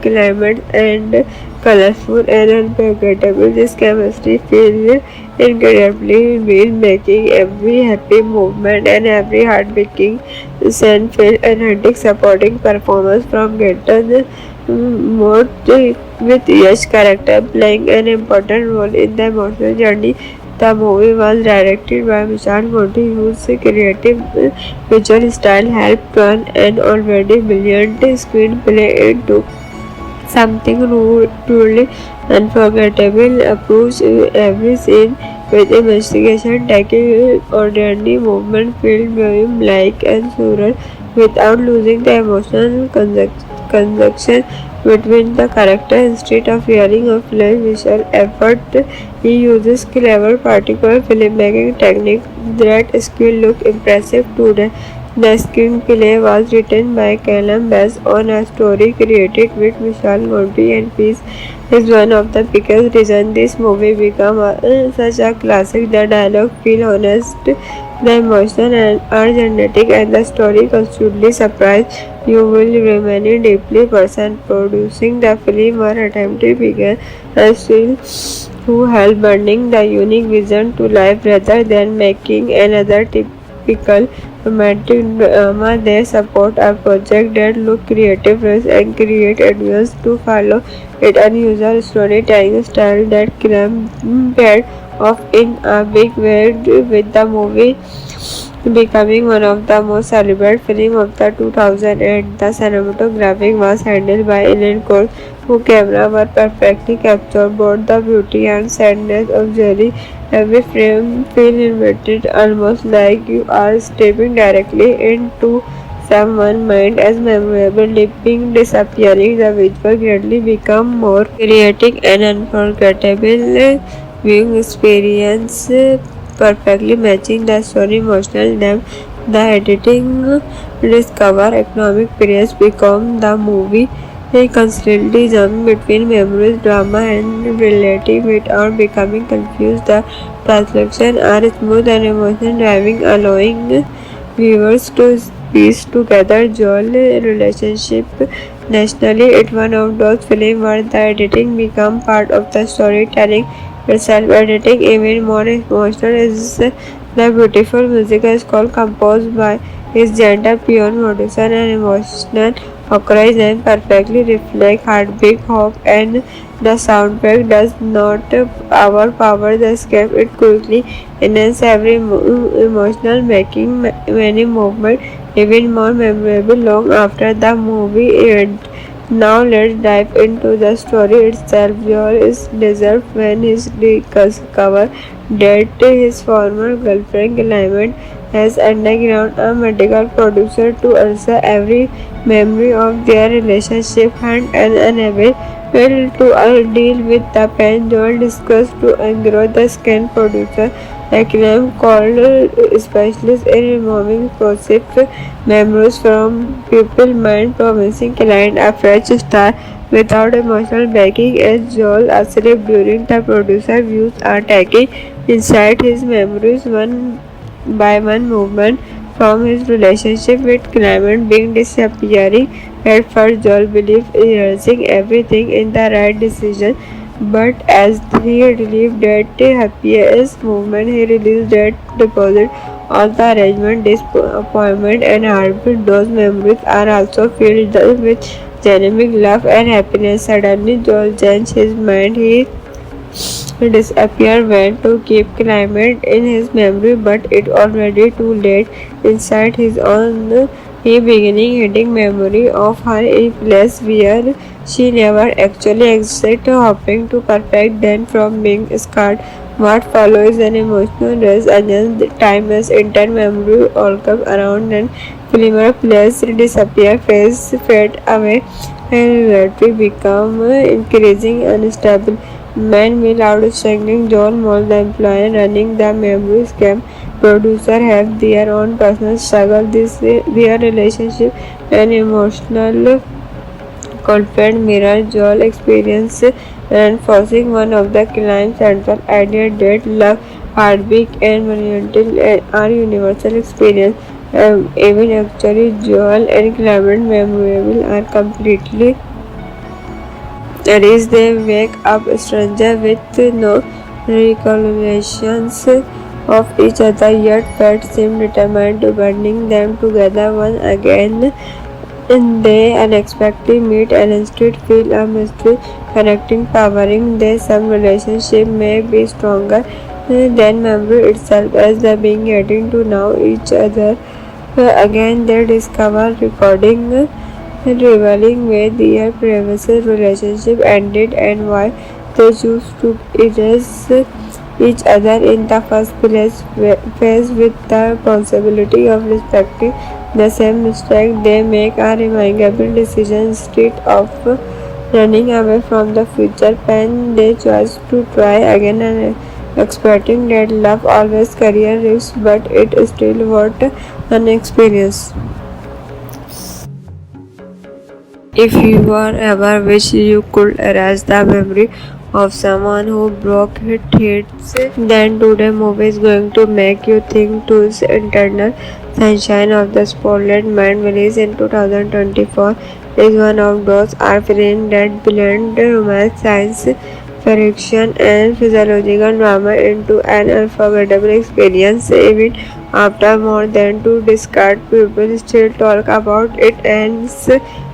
climate and colorful and unforgettable. This chemistry feels incredibly real, making every happy movement and every heartbreaking scene feel authentic. Supporting performance from Gaten Moore with Yash character playing an important role in the emotional journey. The movie was directed by Vishal Modi, whose creative visual style helped turn an already brilliant screenplay into something truly unforgettable. Approach every scene with investigation, taking ordinary movement, filled volume like and surreal without losing the emotional conjunction between the character. Instead of hearing a flash visual effort, he uses clever particular filmmaking technique that skill look impressive today. The screenplay was written by Callum based on a story created with Vishal Modi, and Peace is one of the biggest reasons this movie became such a classic. The dialogue feel honest, the emotion and are genetic, and the story constantly surprise. You will remain deeply person producing the film or attempting began and still who help bringing the unique vision to life rather than making another typical romantic drama. They support a project that look creative and create advice to follow it unusual storytelling style that paired off in a big way with the movie becoming one of the most celebrated films of the 2008. The cinematography was handled by Ellen Coles, whose camera were perfectly captured both the beauty and sadness of Jerry. Every frame feels invited, almost like you are stepping directly into someone's mind as memorable, leaping, disappearing. The visual greatly become more creative and unforgettable viewing experience, perfectly matching the story emotional depth. The editing discover economic periods become the movie. They constantly jump between memories, drama, and relative without becoming confused. The translation are smooth and emotion driving, allowing viewers to piece together Joel relationship nationally. It's one of those films where the editing become part of the storytelling itself. Editing even more emotional is the beautiful musical score composed by His gentle, pure motivation and emotional occurs and perfectly reflect heartbeat, hope, and the soundtrack does not overpower the script. It quickly enhances every emotional, making many movements even more memorable long after the movie ends. Now let's dive into the story itself. Joel is deserved when he discovers that his former girlfriend Clement has undergone a medical procedure to answer every memory of their relationship and unable to deal with the pain. Joel discussed to engrow the scan producer Acclaim called specialist in removing corrosive memories from people's mind, promising client a fresh start without emotional backing. As Joel asleep during the producer views are taking inside his memories one by one movement from his relationship with Clement being disappearing. At first, Joel believed rehearsing everything in the right decision, but as he relieved that happiest movement, he realized that deposit of the arrangement, disappointment, and heartbeat. Those memories are also filled with genuine love and happiness. Suddenly, Joel changed his mind. He disappeared went to keep Clement in his memory, but it already too late. Inside his own, he beginning hitting memory of her in place where she never actually existed, hoping to perfect then from being scarred. What follows an emotional rush against time as entire memory all come around and familiar place disappear, face fade away, and reality become increasing unstable. Man will outstanding John Moll, the employer running the memory scam. Producer have their own personal struggle. Their relationship and emotional conflict mirror Joel experience and forcing one of the client's central idea that love, heartbeat, and vulnerability are universal experience. Even actually, Joel and Clement memorable are completely is they wake up stranger with no recollections of each other, yet fate seems determined to binding them together once again. And they unexpectedly meet and instead feel a mystery connecting, powering their some relationship may be stronger than memory itself as they being getting to know each other. Again, they discover recording revealing where their previous relationship ended and why they choose to erase each other in the first place. Faced with the possibility of respecting the same mistake, they make a remarkable decision instead of running away from the future pain. They choose to try again and expecting that love always carries risks, but it is still worth an experience. If you were ever wish you could erase the memory of someone who broke his hits, then today movie is going to make you think to its internal sunshine of the Spotlight Man, released in 2024, is one of those art films that blend romance, science fiction, and physiological drama into an unforgettable experience. Even after more than two decades, people still talk about it, and it's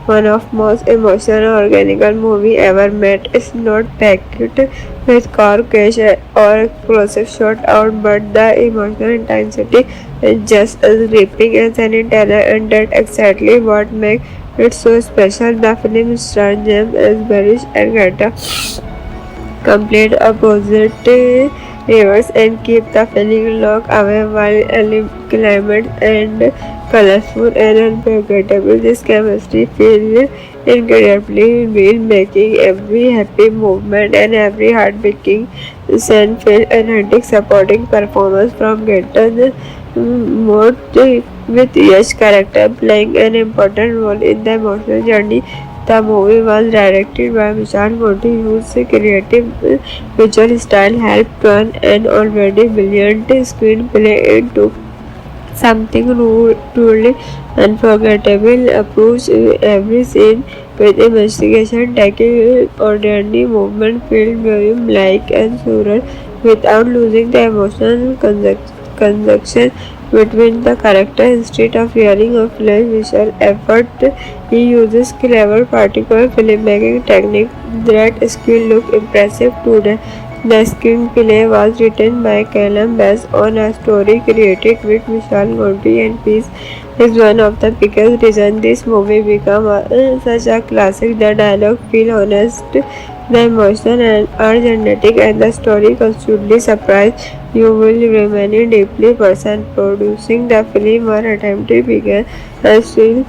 one of most emotional organic movie ever made. It's not packed with car crash or explosive shot out, but the emotional intensity is just as gripping as any teller, and that's exactly what makes it so special. The film stars James as Barish and Greta complete opposite rivers and keep the feeling locked away while climate and colorful and unforgettable. This chemistry feels incredibly real, making every happy movement and every heartbreaking scene feel authentic. Supporting performance from Gaten Mode with Yash character playing an important role in the emotional journey. The movie was directed by Vishal Modi, whose creative visual style helped turn an already brilliant screenplay into something truly unforgettable. Approach every scene with investigation, taking ordinary movement, feel viewing like and surreal without losing the emotional connection. between the character. Instead of wearing a flash visual effort, he uses clever particular filmmaking technique that still look impressive today. The screenplay was written by Callum based on a story created with Vishal Gondry, and Peace is one of the biggest reasons this movie became such a classic. The dialogue feel honest, the emotion and are genetic, and the story constantly surprise you. Will remain deeply person producing the film or attempted began as still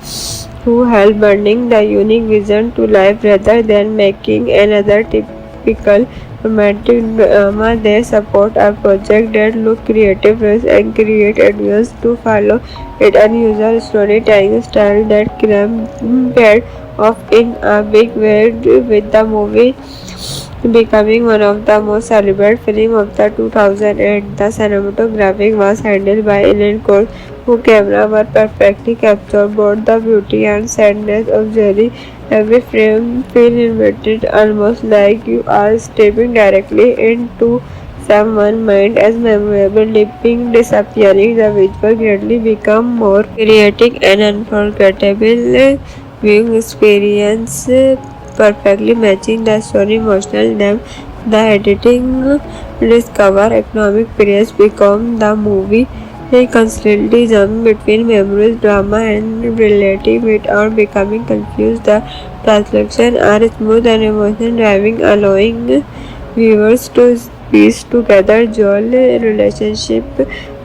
who helped bringing the unique vision to life rather than making another typical romantic drama. They support a project that look creative and create advice to follow it unusual storytelling style that compared of in a big way, with the movie becoming one of the most celebrated films of the 2008. The cinematography was handled by Ellen Cole, whose camera were perfectly captured both the beauty and sadness of Jerry. Every frame feels invited, almost like you are stepping directly into someone's mind as memorable, leaping, disappearing. The visual greatly become more creative and unforgettable viewing experience, perfectly matching the story emotional depth. The editing discover economic periods become the movie. They constantly jump between memories, drama, and reality without becoming confused. The translation are smooth and emotion driving, allowing viewers to piece together Joel relationship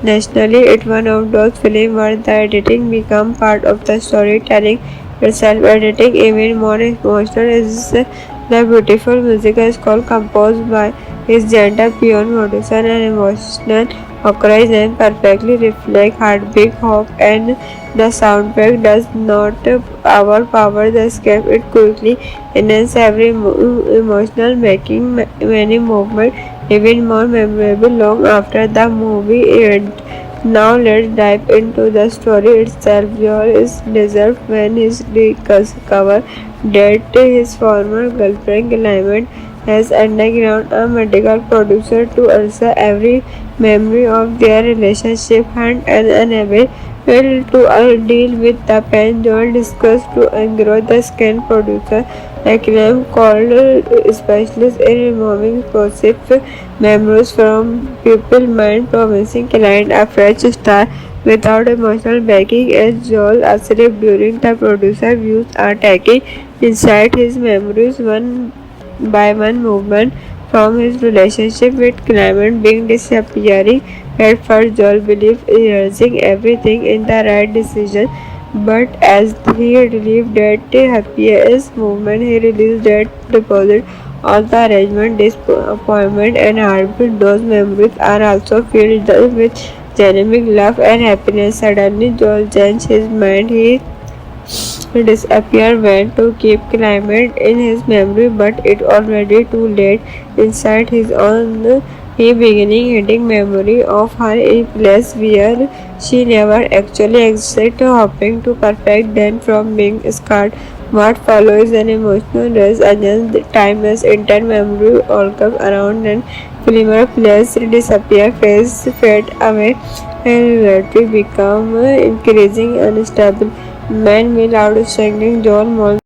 nationally. It's one of those films where the editing become part of the storytelling itself. Editing even more emotional is the beautiful musical score composed by his gentle piano producer and emotional occurs and perfectly reflect heartbeat, hope, and the soundtrack does not overpower the script. It quickly enhances every emotional, making many movements even more memorable long after the movie ends. Now let's dive into the story itself. Joel is deserved when he discovers that his former girlfriend Clement has undergone a medical procedure to answer every memory of their relationship and unable to deal with the pain. Joel discussed to engrow the scan producer Acclaim called specialist in removing corrosive memories from people's mind, promising client a fresh start without emotional backing. As Joel asleep during the producer views are taking inside his memories one by one movement from his relationship with Clement being disappearing. At first Joel believed erasing everything in the right decision, but as he relieved that happiest movement, he realized that deposit all the arrangement, disappointment, and heartbeat. Those memories are also filled with genuine love and happiness. Suddenly, Joel changed his mind. He disappeared, went to keep Clement in his memory, but it already too late. Inside his own, he beginning hitting memory of her a place where she never actually existed, hoping to perfect them from being scarred. What follows an emotional race against the timeless intent memory all come around and familiar place disappear, face fade away, and reality become increasing unstable. Man will outstanding John Moll